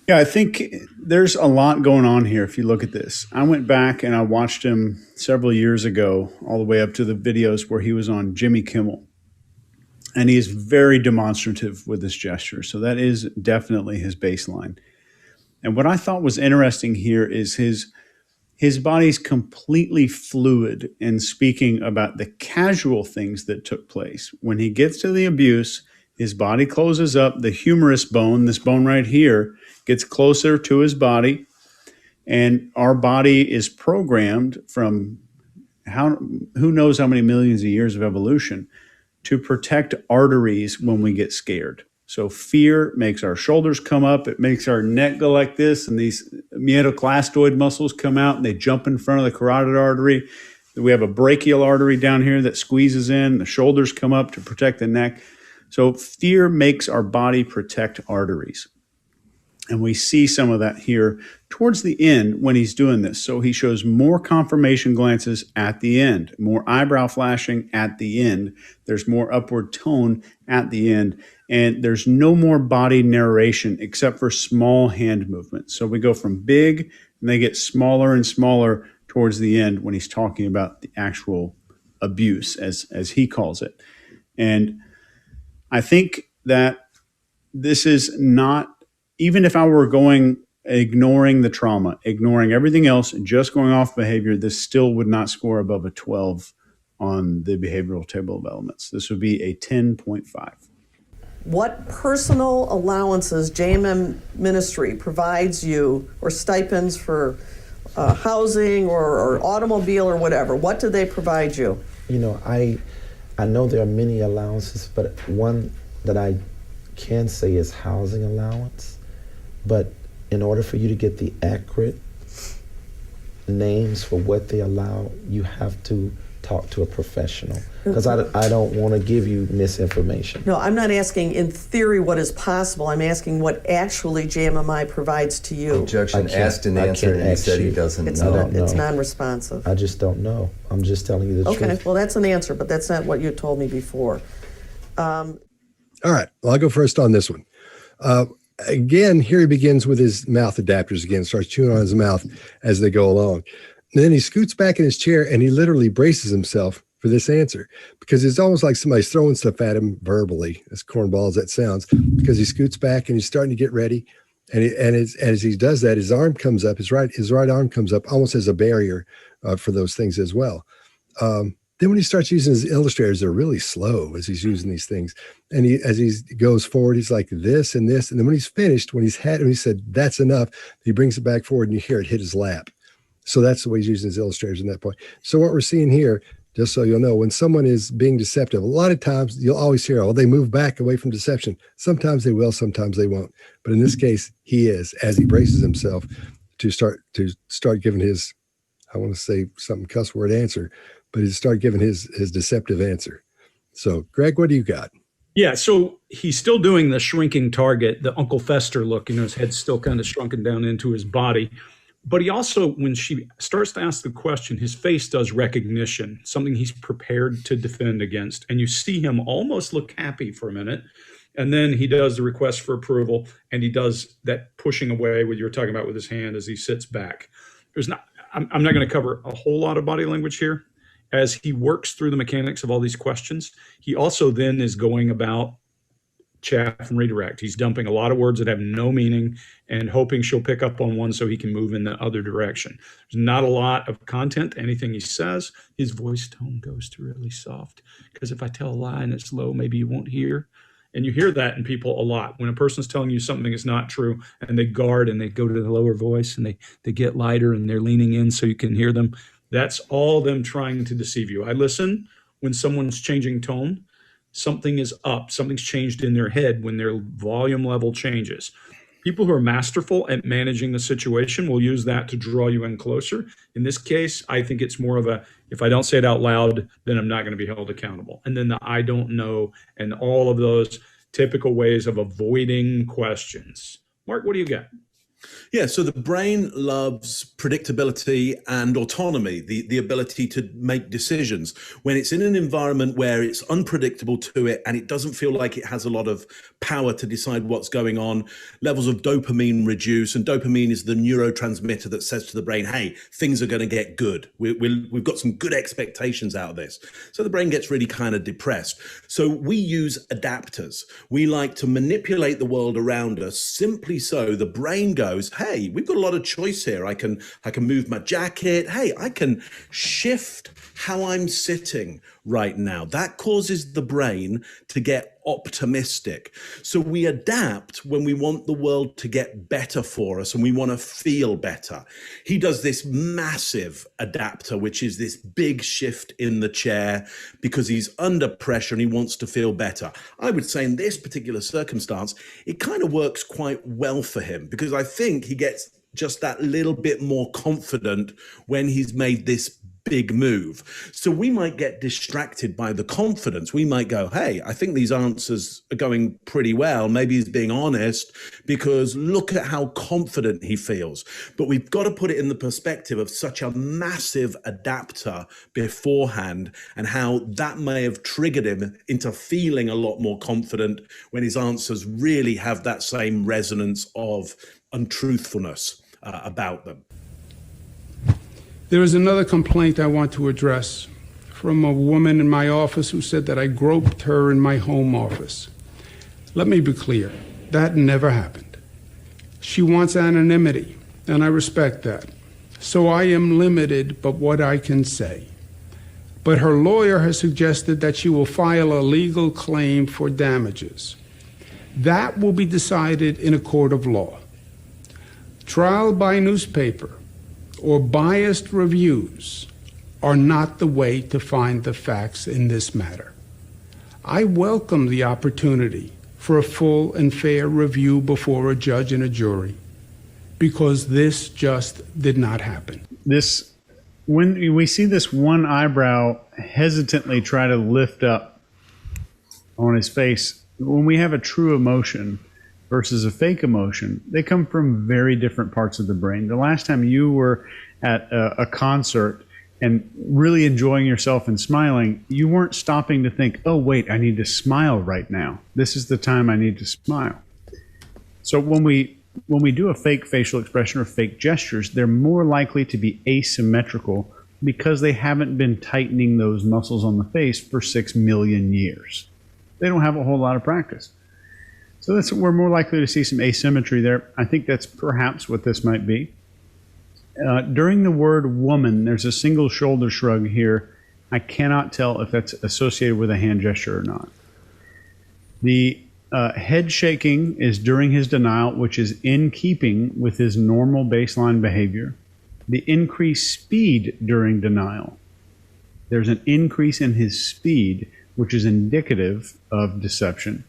Yeah, I think there's a lot going on here if you look at this. I went back and I watched him several years ago, all the way up to the videos where he was on Jimmy Kimmel. And he is very demonstrative with this gesture. So that is definitely his baseline. And what I thought was interesting here is his body's completely fluid in speaking about the casual things that took place. When he gets to the abuse, his body closes up. The humerus bone, this bone right here, gets closer to his body. And our body is programmed from who knows how many millions of years of evolution to protect arteries when we get scared. So fear makes our shoulders come up. It makes our neck go like this, and these metaclastoid muscles come out, and they jump in front of the carotid artery. We have a brachial artery down here that squeezes in. The shoulders come up to protect the neck. So fear makes our body protect arteries. And we see some of that here towards the end when he's doing this. So he shows more confirmation glances at the end, more eyebrow flashing at the end. There's more upward tone at the end. And there's no more body narration except for small hand movements. So we go from big and they get smaller and smaller towards the end when he's talking about the actual abuse, as he calls it. And I think that this is not, even if I were ignoring the trauma, ignoring everything else, and just going off behavior, this still would not score above a 12 on the behavioral table of elements. This would be a 10.5. What personal allowances JMM Ministry provides you, or stipends for housing or automobile or whatever? What do they provide you? You know, I know there are many allowances, but one that I can say is housing allowance. But in order for you to get the accurate names for what they allow, you have to talk to a professional, because I don't want to give you misinformation. No, I'm not asking in theory what is possible. I'm asking what actually JMMI provides to you. Objection, asked and answered, and he said he doesn't know. It's non-responsive. I just don't know. I'm just telling you the truth. Okay, well, that's an answer, but that's not what you told me before. All right, well, I'll go first on this one. Again, here he begins with his mouth adapters again, starts chewing on his mouth as they go along. And then he scoots back in his chair and he literally braces himself for this answer, because it's almost like somebody's throwing stuff at him verbally, as cornball as that sounds, because he scoots back and he's starting to get ready. And as he does that, his arm comes up, his right arm comes up almost as a barrier for those things as well. Then when he starts using his illustrators, they're really slow as he's using these things. And as he goes forward, he's like this and this. And then when he's finished, when he said, that's enough, he brings it back forward and you hear it hit his lap. So that's the way he's using his illustrators in that point. So what we're seeing here, just so you'll know, when someone is being deceptive, a lot of times you'll always hear, oh, they move back away from deception. Sometimes they will, sometimes they won't. But in this case, he is, as he braces himself to start giving his, I want to say something cuss word answer, but he start giving his deceptive answer. So, Greg, what do you got? Yeah, so he's still doing the shrinking target, the Uncle Fester look, his head's still kind of shrunken down into his body. But he also, when she starts to ask the question, his face does recognition, something he's prepared to defend against. And you see him almost look happy for a minute. And then he does the request for approval, and he does that pushing away, what you were talking about with his hand as he sits back. I'm not going to cover a whole lot of body language here. As he works through the mechanics of all these questions, he also then is going about chaff and redirect. He's dumping a lot of words that have no meaning and hoping she'll pick up on one so he can move in the other direction. There's not a lot of content, anything he says. His voice tone goes to really soft, because if I tell a lie and it's low, maybe you won't hear. And you hear that in people a lot. When a person's telling you something is not true and they guard and they go to the lower voice and they get lighter and they're leaning in so you can hear them, that's all them trying to deceive you. I listen when someone's changing tone. Something is up. Something's changed in their head when their volume level changes. People who are masterful at managing the situation will use that to draw you in closer. In this case, I think it's more of a, if I don't say it out loud, then I'm not going to be held accountable. And then the I don't know and all of those typical ways of avoiding questions. Mark, what do you got? Yeah, so the brain loves predictability and autonomy, the ability to make decisions. When it's in an environment where it's unpredictable to it and it doesn't feel like it has a lot of power to decide what's going on, levels of dopamine reduce, and dopamine is the neurotransmitter that says to the brain, hey, things are going to get good. We've got some good expectations out of this. So the brain gets really kind of depressed. So we use adapters. We like to manipulate the world around us simply so the brain goes, hey, we've got a lot of choice here. I can move my jacket. Hey, I can shift how I'm sitting right now. That causes the brain to get optimistic. So we adapt when we want the world to get better for us and we want to feel better. He does this massive adapter, which is this big shift in the chair because he's under pressure and he wants to feel better. I would say in this particular circumstance, it kind of works quite well for him because I think he gets just that little bit more confident when he's made this big move. So we might get distracted by the confidence. We might go, hey, I think these answers are going pretty well. Maybe he's being honest because look at how confident he feels. But we've got to put it in the perspective of such a massive adapter beforehand and how that may have triggered him into feeling a lot more confident when his answers really have that same resonance of untruthfulness about them. There is another complaint I want to address from a woman in my office who said that I groped her in my home office. Let me be clear, that never happened. She wants anonymity, and I respect that. So I am limited but what I can say. But her lawyer has suggested that she will file a legal claim for damages. That will be decided in a court of law. Trial by newspaper or biased reviews are not the way to find the facts in this matter. I welcome the opportunity for a full and fair review before a judge and a jury, because this just did not happen. When we see this one eyebrow hesitantly try to lift up on his face, when we have a true emotion versus a fake emotion, they come from very different parts of the brain. The last time you were at a concert and really enjoying yourself and smiling, you weren't stopping to think, oh, wait, I need to smile right now. This is the time I need to smile. So when we do a fake facial expression or fake gestures, they're more likely to be asymmetrical because they haven't been tightening those muscles on the face for 6 million years. They don't have a whole lot of practice. So we're more likely to see some asymmetry there. I think that's perhaps what this might be. During the word woman, there's a single shoulder shrug here. I cannot tell if that's associated with a hand gesture or not. The head shaking is during his denial, which is in keeping with his normal baseline behavior. The increased speed during denial. There's an increase in his speed, which is indicative of deception.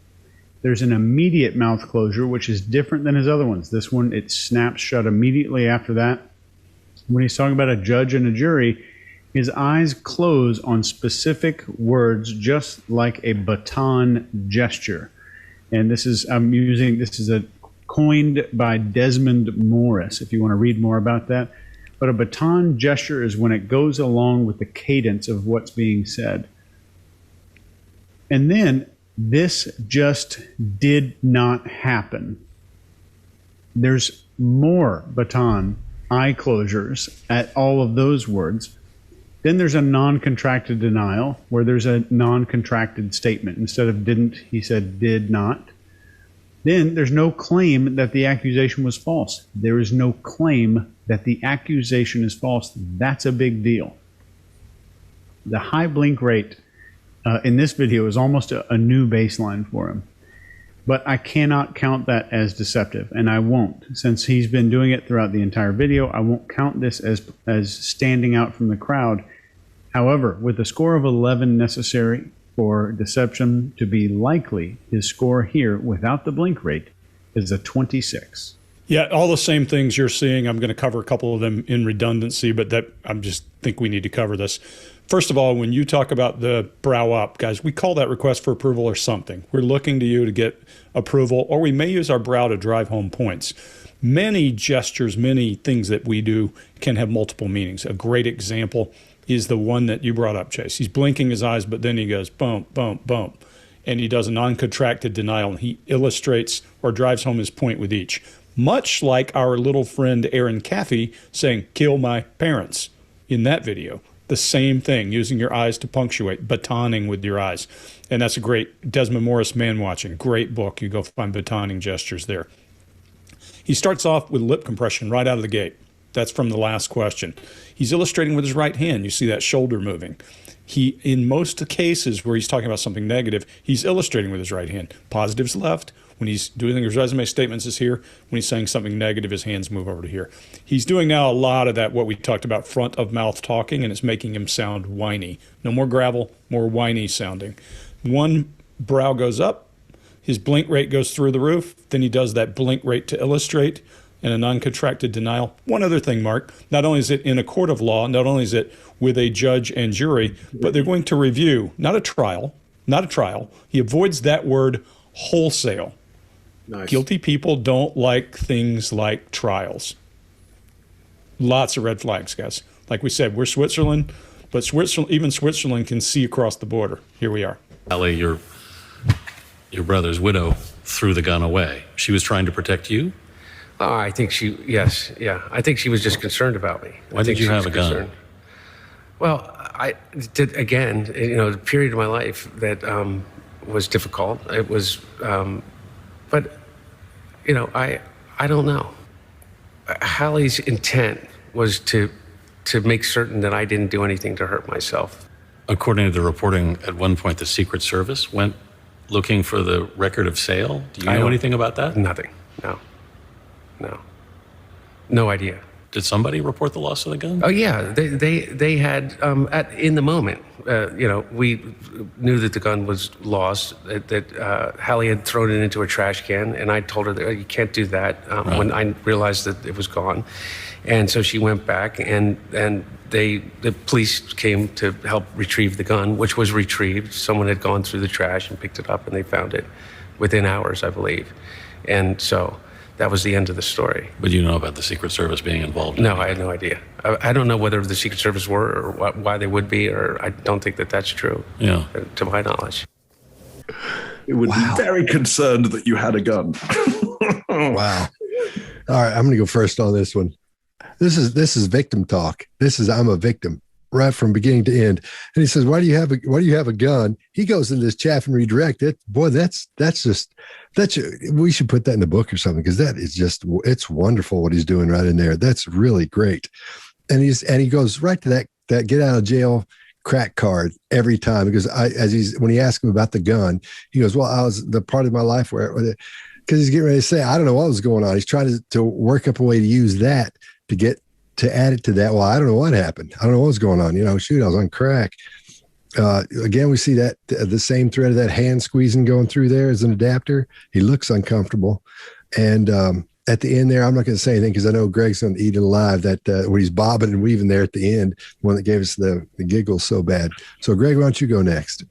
There's an immediate mouth closure, which is different than his other ones. This one, it snaps shut immediately after that. When he's talking about a judge and a jury, His eyes close on specific words, just like a baton gesture. And this is coined by Desmond Morris, if you want to read more about that. But a baton gesture is when it goes along with the cadence of what's being said. And then this just did not happen. There's more baton eye closures at all of those words. Then there's a non-contracted denial where there's a non-contracted statement. Instead of didn't, he said did not. Then there's no claim that the accusation was false. There is no claim that the accusation is false. That's a big deal. The high blink rate in this video is almost a new baseline for him. But I cannot count that as deceptive, and I won't. Since he's been doing it throughout the entire video, I won't count this as standing out from the crowd. However, with a score of 11 necessary for deception to be likely, his score here without the blink rate is a 26. Yeah, all the same things you're seeing. I'm going to cover a couple of them in redundancy, but that I just think we need to cover this. First of all, when you talk about the brow up, guys, we call that request for approval or something. We're looking to you to get approval, or we may use our brow to drive home points. Many gestures, many things that we do can have multiple meanings. A great example is the one that you brought up, Chase. He's blinking his eyes, but then he goes bump, bump, bump. And he does a non-contracted denial, and he illustrates or drives home his point with each. Much like our little friend Aaron Caffey saying, kill my parents in that video. The same thing, using your eyes to punctuate, batoning with your eyes. And that's a great Desmond Morris Man Watching. Great book. You go find batoning gestures there. He starts off with lip compression right out of the gate. That's from the last question. He's illustrating with his right hand. You see that shoulder moving. He, in most cases where he's talking about something negative, he's illustrating with his right hand. Positive's left. When he's doing his resume statements is here. When he's saying something negative, his hands move over to here. He's doing now a lot of that, what we talked about, front of mouth talking, and it's making him sound whiny. No more gravel, more whiny sounding. One brow goes up, his blink rate goes through the roof, then he does that blink rate to illustrate, and a non-contracted denial. One other thing, Mark, not only is it in a court of law, not only is it with a judge and jury, but they're going to review, not a trial. He avoids that word wholesale. Nice. Guilty people don't like things like trials. Lots of red flags, guys. Like we said, we're Switzerland, but even Switzerland can see across the border. Here we are. Allie, your brother's widow threw the gun away. She was trying to protect you? Oh, I think I think she was just concerned about me. Why did you have a gun? Concerned. Well, I did, again, the period of my life that was difficult. It was, but, I don't know. Hallie's intent was to make certain that I didn't do anything to hurt myself. According to the reporting, at one point, the Secret Service went looking for the record of sale. Do you know anything about that? Nothing. No idea. Did somebody report the loss of the gun? Oh yeah, they had in the moment. We knew that the gun was lost. That Hallie had thrown it into a trash can, and I told her that you can't do that. When I realized that it was gone, and so she went back, and the police came to help retrieve the gun, which was retrieved. Someone had gone through the trash and picked it up, and they found it within hours, I believe, and so. That was the end of the story. But you know about the Secret Service being involved? No, I had no idea. I don't know whether the Secret Service were or why they would be, or I don't think that that's true, to my knowledge. It would be very concerned that you had a gun. Wow. All right, I'm going to go first on this one. This is victim talk. I'm a victim right from beginning to end. And he says, why do you have a gun? He goes into this chaff and redirect it. Boy, we should put that in the book or something, because that is it's wonderful what he's doing right in there. That's really great. And he goes right to that get out of jail crack card every time, because when he asked him about the gun, he goes, well, I was the part of my life where, because he's getting ready to say, I don't know what was going on. He's trying to work up a way to use that to add it to that. Well, I don't know what happened. I don't know what was going on. Shoot, I was on crack. Again, we see that the same thread of that hand squeezing going through there as an adapter. He looks uncomfortable. And at the end there, I'm not going to say anything because I know Greg's going to eat it alive. That where he's bobbing and weaving there at the end, the one that gave us the giggles so bad. So, Greg, why don't you go next?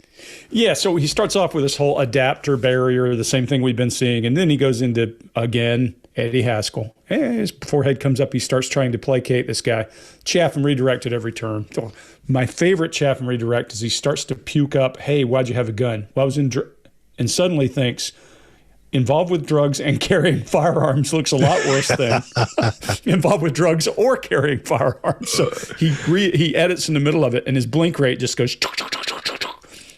Yeah, so he starts off with this whole adapter barrier, the same thing we've been seeing, and then he goes into, again, Eddie Haskell. His forehead comes up. He starts trying to placate this guy. Chaff and redirect at every turn. So my favorite chaff and redirect is he starts to puke up, hey, why'd you have a gun? Well, I was in and suddenly thinks, involved with drugs and carrying firearms looks a lot worse than involved with drugs or carrying firearms. So he edits in the middle of it, and his blink rate just goes.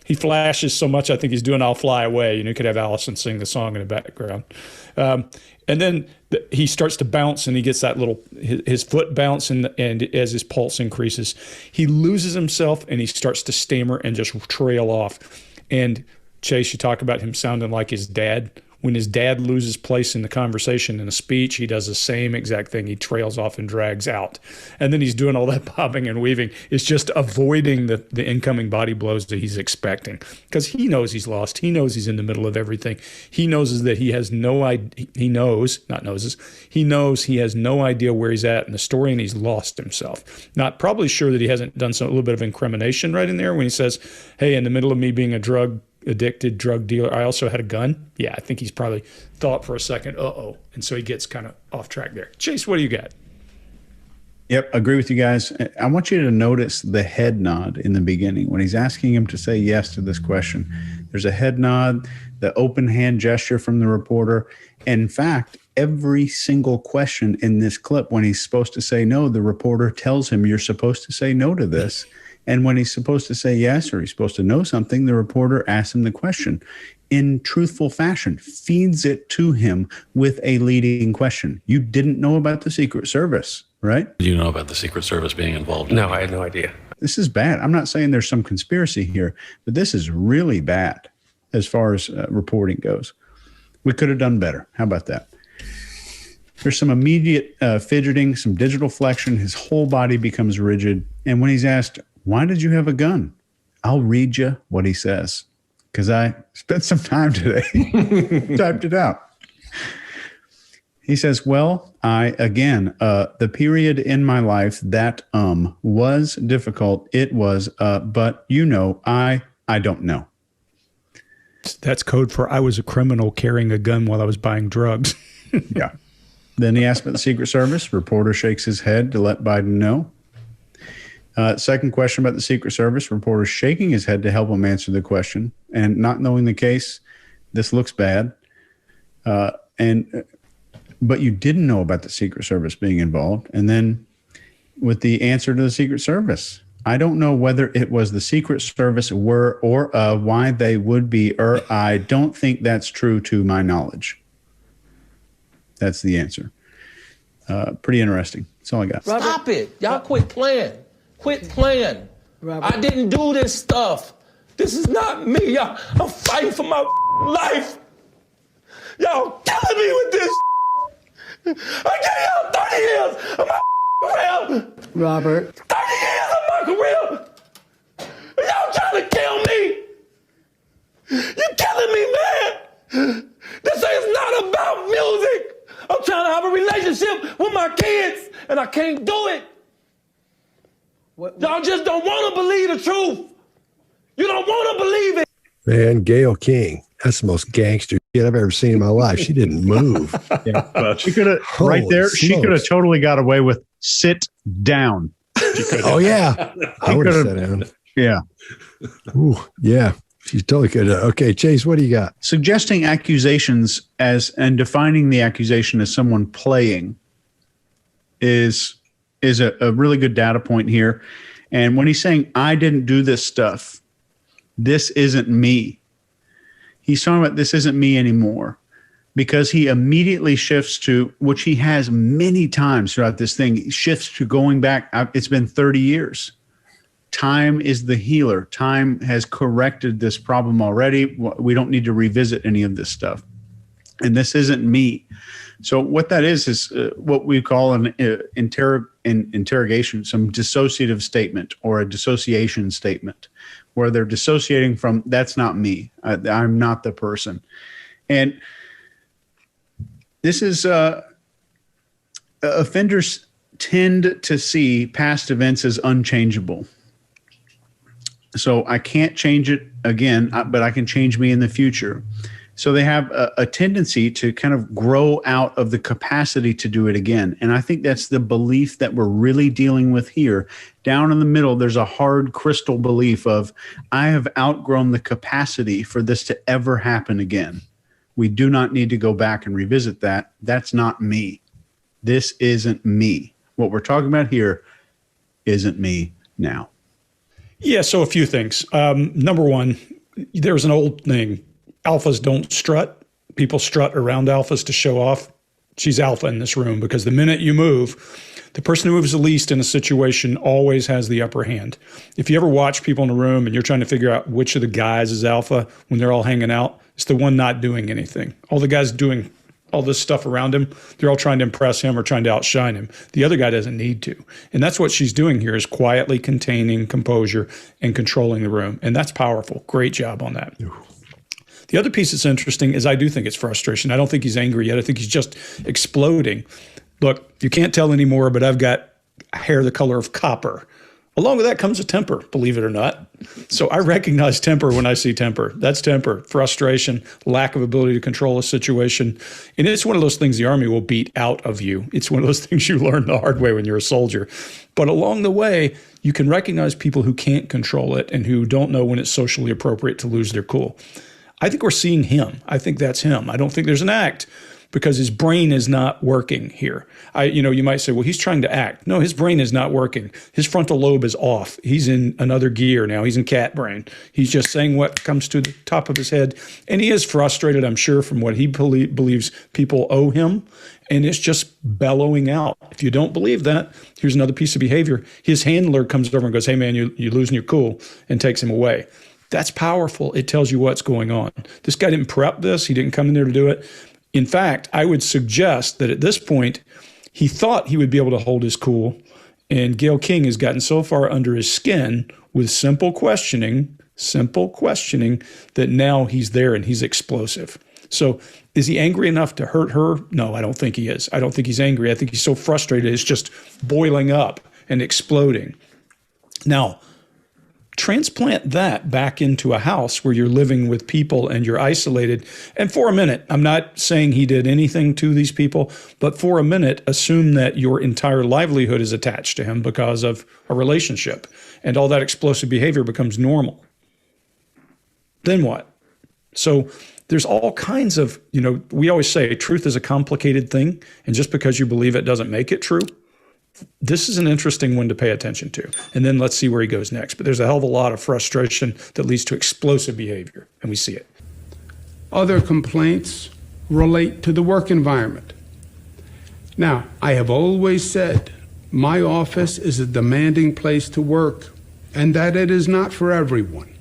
He flashes so much, I think he's doing "I'll Fly Away." You could have Allison sing the song in the background. And then he starts to bounce, and he gets that little his foot bounce, and as his pulse increases, he loses himself, and he starts to stammer and just trail off. And Chase, you talk about him sounding like his dad. When his dad loses place in the conversation in a speech, he does the same exact thing. He trails off and drags out. And then he's doing all that bobbing and weaving. It's just avoiding the incoming body blows that he's expecting. Because he knows he's lost. He knows he's in the middle of everything. He knows that he has no idea. He knows he has no idea where he's at in the story, and he's lost himself. Not probably sure that he hasn't done a little bit of incrimination right in there when he says, hey, in the middle of me being a addicted drug dealer, I also had a gun. Yeah, I think he's probably thought for a second, and so he gets kind of off track there. Chase, what do you got? Yep, agree with you guys. I want you to notice the head nod in the beginning when he's asking him to say yes to this question. There's a head nod, the open hand gesture from the reporter. And in fact, every single question in this clip, when he's supposed to say no, the reporter tells him, you're supposed to say no to this. And when he's supposed to say yes, or he's supposed to know something, the reporter asks him the question in truthful fashion, feeds it to him with a leading question. You didn't know about the Secret Service, right? Did you know about the Secret Service being involved? No, I had no idea. This is bad. I'm not saying there's some conspiracy here, but this is really bad as far as reporting goes. We could have done better. How about that? There's some immediate fidgeting, some digital flexion. His whole body becomes rigid. And when he's asked, why did you have a gun? I'll read you what he says, because I spent some time today, typed it out. He says, well, the period in my life that was difficult, it was, but I don't know. That's code for I was a criminal carrying a gun while I was buying drugs. Yeah. Then he asked about the Secret Service. Reporter shakes his head to let Biden know. Second question about the Secret Service. Reporter shaking his head to help him answer the question. And not knowing the case, this looks bad. But you didn't know about the Secret Service being involved. And then with the answer to the Secret Service, I don't know whether it was the Secret Service were or why they would be, or I don't think that's true to my knowledge. That's the answer. Pretty interesting. That's all I got. Stop it. Y'all quit playing. Quit playing. I didn't do this stuff. This is not me. Y'all, I'm fighting for my life. Y'all killing me with this. I gave y'all 30 years of my career. Robert. 30 years of my career. Y'all trying to kill me. You're killing me, man. This is not about music. I'm trying to have a relationship with my kids, and I can't do it. Y'all just don't want to believe the truth. You don't want to believe it. Man, Gayle King. That's the most gangster shit I've ever seen in my life. She didn't move. Yeah, but she could have right there. Smokes. She could have totally got away with sit down. Oh yeah, I would have sat down. Yeah. Ooh, yeah. She's totally good. Okay, Chase, what do you got? Suggesting accusations and defining the accusation as someone playing is a really good data point here. And when he's saying, I didn't do this stuff, this isn't me. He's talking about this isn't me anymore, because he immediately shifts to, which he has many times throughout this thing, he shifts to going back. It's been 30 years. Time is the healer. Time has corrected this problem already. We don't need to revisit any of this stuff. And this isn't me. So what that is what we call an interrogation, some dissociative statement or a dissociation statement, where they're dissociating from, that's not me. I'm not the person. And this is offenders tend to see past events as unchangeable. So I can't change it again, but I can change me in the future. So they have a tendency to kind of grow out of the capacity to do it again. And I think that's the belief that we're really dealing with here. Down in the middle, there's a hard crystal belief of, I have outgrown the capacity for this to ever happen again. We do not need to go back and revisit that. That's not me. This isn't me. What we're talking about here isn't me now. Yeah, so a few things. Number one, there's an old thing. Alphas don't strut. People strut around alphas to show off. She's alpha in this room because the minute you move, the person who moves the least in a situation always has the upper hand. If you ever watch people in a room and you're trying to figure out which of the guys is alpha when they're all hanging out, it's the one not doing anything. All the guys doing all this stuff around him, they're all trying to impress him or trying to outshine him. The other guy doesn't need to. And that's what she's doing here, is quietly containing composure and controlling the room. And that's powerful. Great job on that. The other piece that's interesting is I do think it's frustration. I don't think he's angry yet. I think he's just exploding. Look, you can't tell anymore, but I've got hair the color of copper. Along with that comes a temper, believe it or not. So I recognize temper when I see temper. That's temper, frustration, lack of ability to control a situation. And it's one of those things the Army will beat out of you. It's one of those things you learn the hard way when you're a soldier. But along the way, you can recognize people who can't control it and who don't know when it's socially appropriate to lose their cool. I think we're seeing him. I think that's him. I don't think there's an act because his brain is not working here. You might say, well, he's trying to act. No, his brain is not working. His frontal lobe is off. He's in another gear now. He's in cat brain. He's just saying what comes to the top of his head. And he is frustrated, I'm sure, from what he believes people owe him. And it's just bellowing out. If you don't believe that, here's another piece of behavior. His handler comes over and goes, hey, man, you're losing your cool, and takes him away. That's powerful. It tells you what's going on. This guy didn't prep this. He didn't come in there to do it. In fact, I would suggest that at this point, he thought he would be able to hold his cool. And Gayle King has gotten so far under his skin with simple questioning, that now he's there and he's explosive. So is he angry enough to hurt her? No, I don't think he is. I don't think he's angry. I think he's so frustrated, it's just boiling up and exploding. Now, transplant that back into a house where you're living with people and you're isolated. And for a minute, I'm not saying he did anything to these people, but for a minute, assume that your entire livelihood is attached to him because of a relationship. And all that explosive behavior becomes normal. Then what? So there's all kinds of, we always say truth is a complicated thing. And just because you believe it doesn't make it true. This is an interesting one to pay attention to. And then let's see where he goes next. But there's a hell of a lot of frustration that leads to explosive behavior, and we see it. Other complaints relate to the work environment. Now, I have always said my office is a demanding place to work, and that it is not for everyone.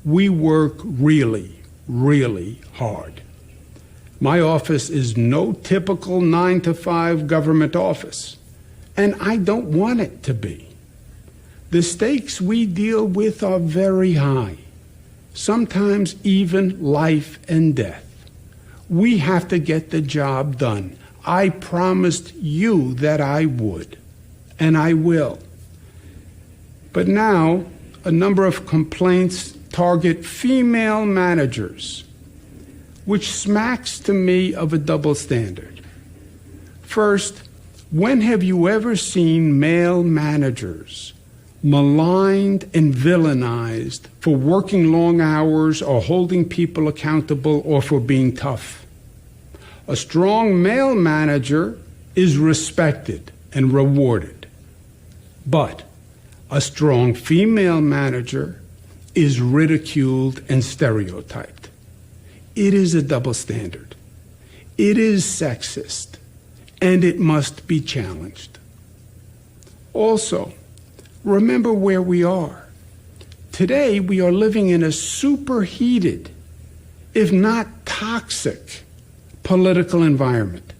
We work really, really hard. My office is no typical 9-to-5 government office. And I don't want it to be. The stakes we deal with are very high, sometimes even life and death. We have to get the job done. I promised you that I would, and I will. But now, a number of complaints target female managers, which smacks to me of a double standard. First, when have you ever seen male managers maligned and villainized for working long hours or holding people accountable or for being tough? A strong male manager is respected and rewarded, but a strong female manager is ridiculed and stereotyped. It is a double standard. It is sexist. And it must be challenged. Also, remember where we are. Today, we are living in a superheated, if not toxic, political environment.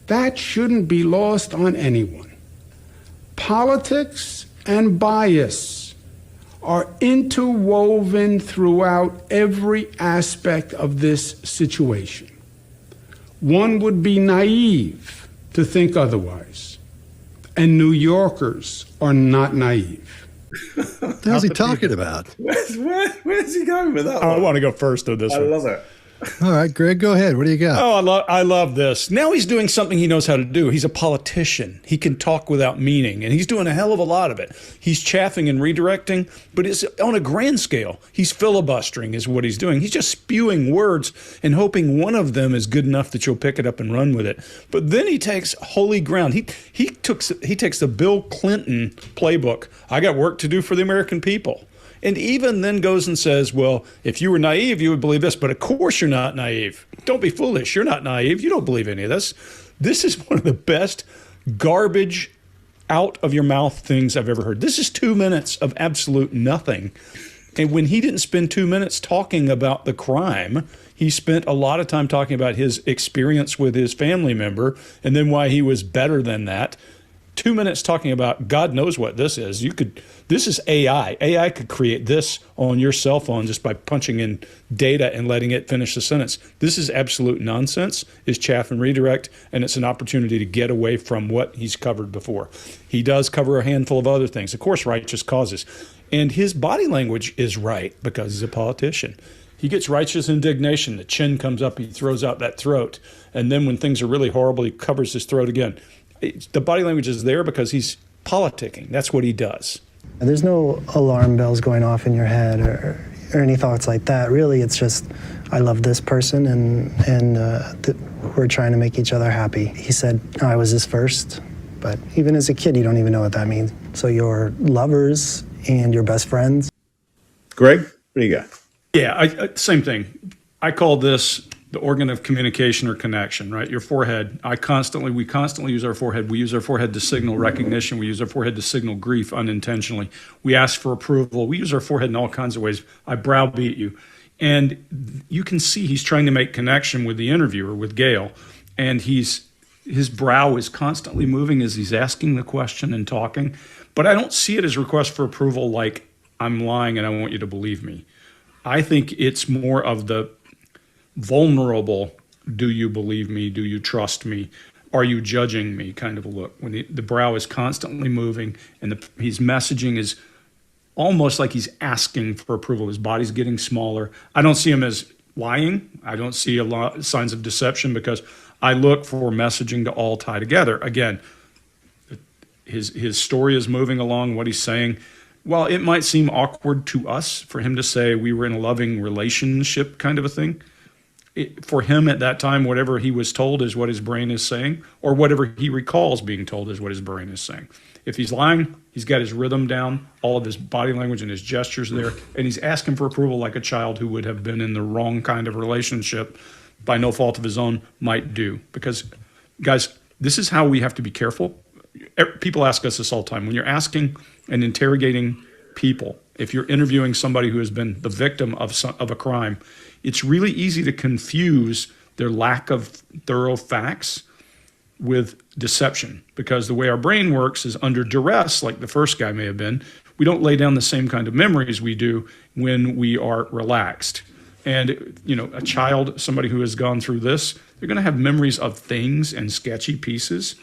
That shouldn't be lost on anyone. Politics and bias are interwoven throughout every aspect of this situation. One would be naive to to think otherwise. And New Yorkers are not naive. What the hell's he talking about? Where's he going with that I one? want to go first on this I one. love it. All right, Greg, go ahead. What do you got? Oh, I love this. Now he's doing something he knows how to do. He's a politician. He can talk without meaning, and he's doing a hell of a lot of it. He's chaffing and redirecting, but it's on a grand scale. He's filibustering is what he's doing. He's just spewing words and hoping one of them is good enough that you'll pick it up and run with it. But then he takes holy ground. He takes the Bill Clinton playbook. I got work to do for the American people. And even then goes and says, well, if you were naive, you would believe this. But of course you're not naive. Don't be foolish. You're not naive. You don't believe any of this. This is one of the best garbage out of your mouth things I've ever heard. This is 2 minutes of absolute nothing. And when he didn't spend 2 minutes talking about the crime, he spent a lot of time talking about his experience with his family member and then why he was better than that. 2 minutes talking about God knows what this is. This is AI. AI could create this on your cell phone just by punching in data and letting it finish the sentence. This is absolute nonsense. It's chaff and redirect, and it's an opportunity to get away from what he's covered before. He does cover a handful of other things, of course, righteous causes. And his body language is right because he's a politician. He gets righteous indignation. The chin comes up. He throws out that throat. And then when things are really horrible, he covers his throat again. The body language is there because he's politicking. That's what he does. There's no alarm bells going off in your head or any thoughts like that. Really, it's just, I love this person and we're trying to make each other happy. He said, I was his first, but even as a kid, you don't even know what that means. So your lovers and your best friends. Greg, what do you got? Yeah, same thing. I call this the organ of communication or connection, right? Your forehead. We constantly use our forehead. We use our forehead to signal recognition. We use our forehead to signal grief unintentionally. We ask for approval. We use our forehead in all kinds of ways. I browbeat you. And you can see he's trying to make connection with the interviewer, with Gail. And his brow is constantly moving as he's asking the question and talking. But I don't see it as a request for approval like, I'm lying and I want you to believe me. I think it's more of the vulnerable, do you believe me? Do you trust me? Are you judging me? Kind of a look. When the brow is constantly moving and his messaging is almost like he's asking for approval. His body's getting smaller. I don't see him as lying. I don't see a lot of signs of deception because I look for messaging to all tie together. Again, his story is moving along, what he's saying. While it might seem awkward to us for him to say we were in a loving relationship kind of a thing, for him at that time, whatever he was told is what his brain is saying, or whatever he recalls being told is what his brain is saying. If he's lying, he's got his rhythm down, all of his body language and his gestures there, and he's asking for approval like a child who would have been in the wrong kind of relationship by no fault of his own might do. Because, guys, this is how we have to be careful. People ask us this all the time. When you're asking and interrogating people, if you're interviewing somebody who has been the victim of a crime, it's really easy to confuse their lack of thorough facts with deception, because the way our brain works is under duress, like the first guy may have been. We don't lay down the same kind of memories we do when we are relaxed. And, a child, somebody who has gone through this, they're going to have memories of things and sketchy pieces.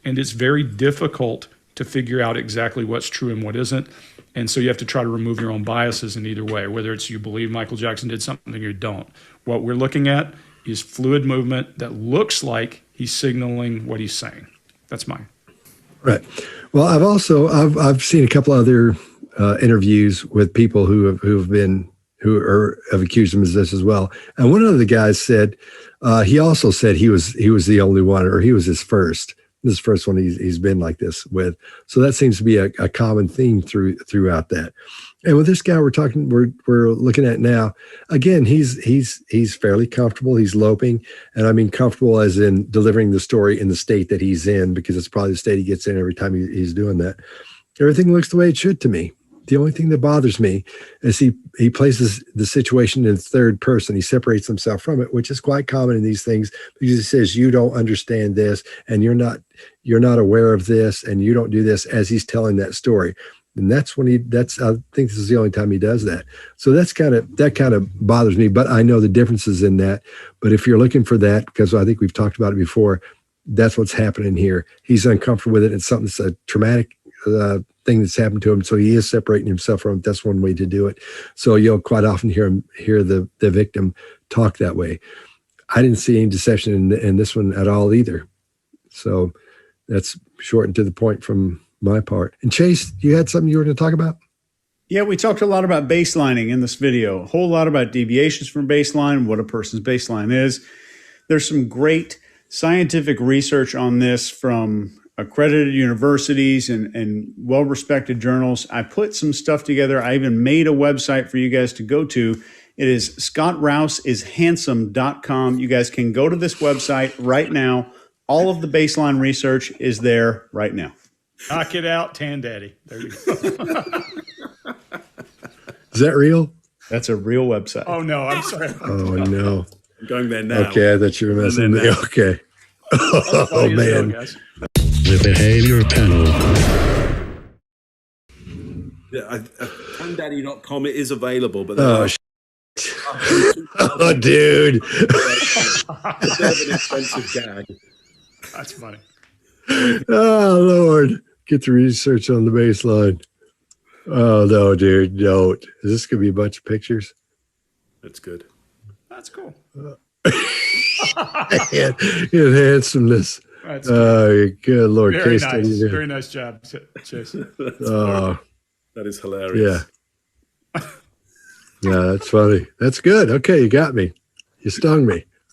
And it's very difficult to figure out exactly what's true and what isn't. And so you have to try to remove your own biases in either way, whether it's you believe Michael Jackson did something or you don't. What we're looking at is fluid movement that looks like he's signaling what he's saying. That's mine. Right. Well, I've seen a couple other interviews with people who have accused him of this as well. And one of the guys said he also said he was the only one, or he was his first. This is the first one he's been like this with. So that seems to be a common theme throughout that. And with this guy we're looking at now, again, he's fairly comfortable. He's loping, and I mean comfortable as in delivering the story in the state that he's in, because it's probably the state he gets in every time he's doing that. Everything looks the way it should to me. The only thing that bothers me is he places the situation in third person. He separates himself from it, which is quite common in these things, because he says, you don't understand this, and you're not aware of this, and you don't do this, as he's telling that story. And that's when I think this is the only time he does that. So that kind of bothers me, but I know the differences in that. But if you're looking for that, because I think we've talked about it before, that's what's happening here. He's uncomfortable with it. It's something that's a traumatic thing that's happened to him. So he is separating himself from it. That's one way to do it. So you'll quite often hear the victim talk that way. I didn't see any deception in this one at all either. So that's short and to the point from my part. And Chase, you had something you were going to talk about? Yeah, we talked a lot about baselining in this video, a whole lot about deviations from baseline, what a person's baseline is. There's some great scientific research on this from accredited universities and well-respected journals. I put some stuff together. I even made a website for you guys to go to. It is scottrouseishandsome.com. You guys can go to this website right now. All of the baseline research is there right now. Knock it out, Tan Daddy. There you go. Is that real? That's a real website. Oh, no, I'm sorry. Oh, no. I'm going there now. Okay, I thought you were messing with me. Okay. Oh, man. The Behavior Panel. Yeah, TanDaddy.com, it is available, but Oh, oh, dude. It's a bit of an expensive gag. That's funny. Oh, Lord. Get the research on the baseline. Oh, no, dude. Don't. Is this going to be a bunch of pictures? That's good. That's cool. Handsomeness. That's good Lord. Very Case nice. study. Very nice job, Chase. Oh, that is hilarious. Yeah. Yeah, that's funny. That's good. Okay, you got me. You stung me.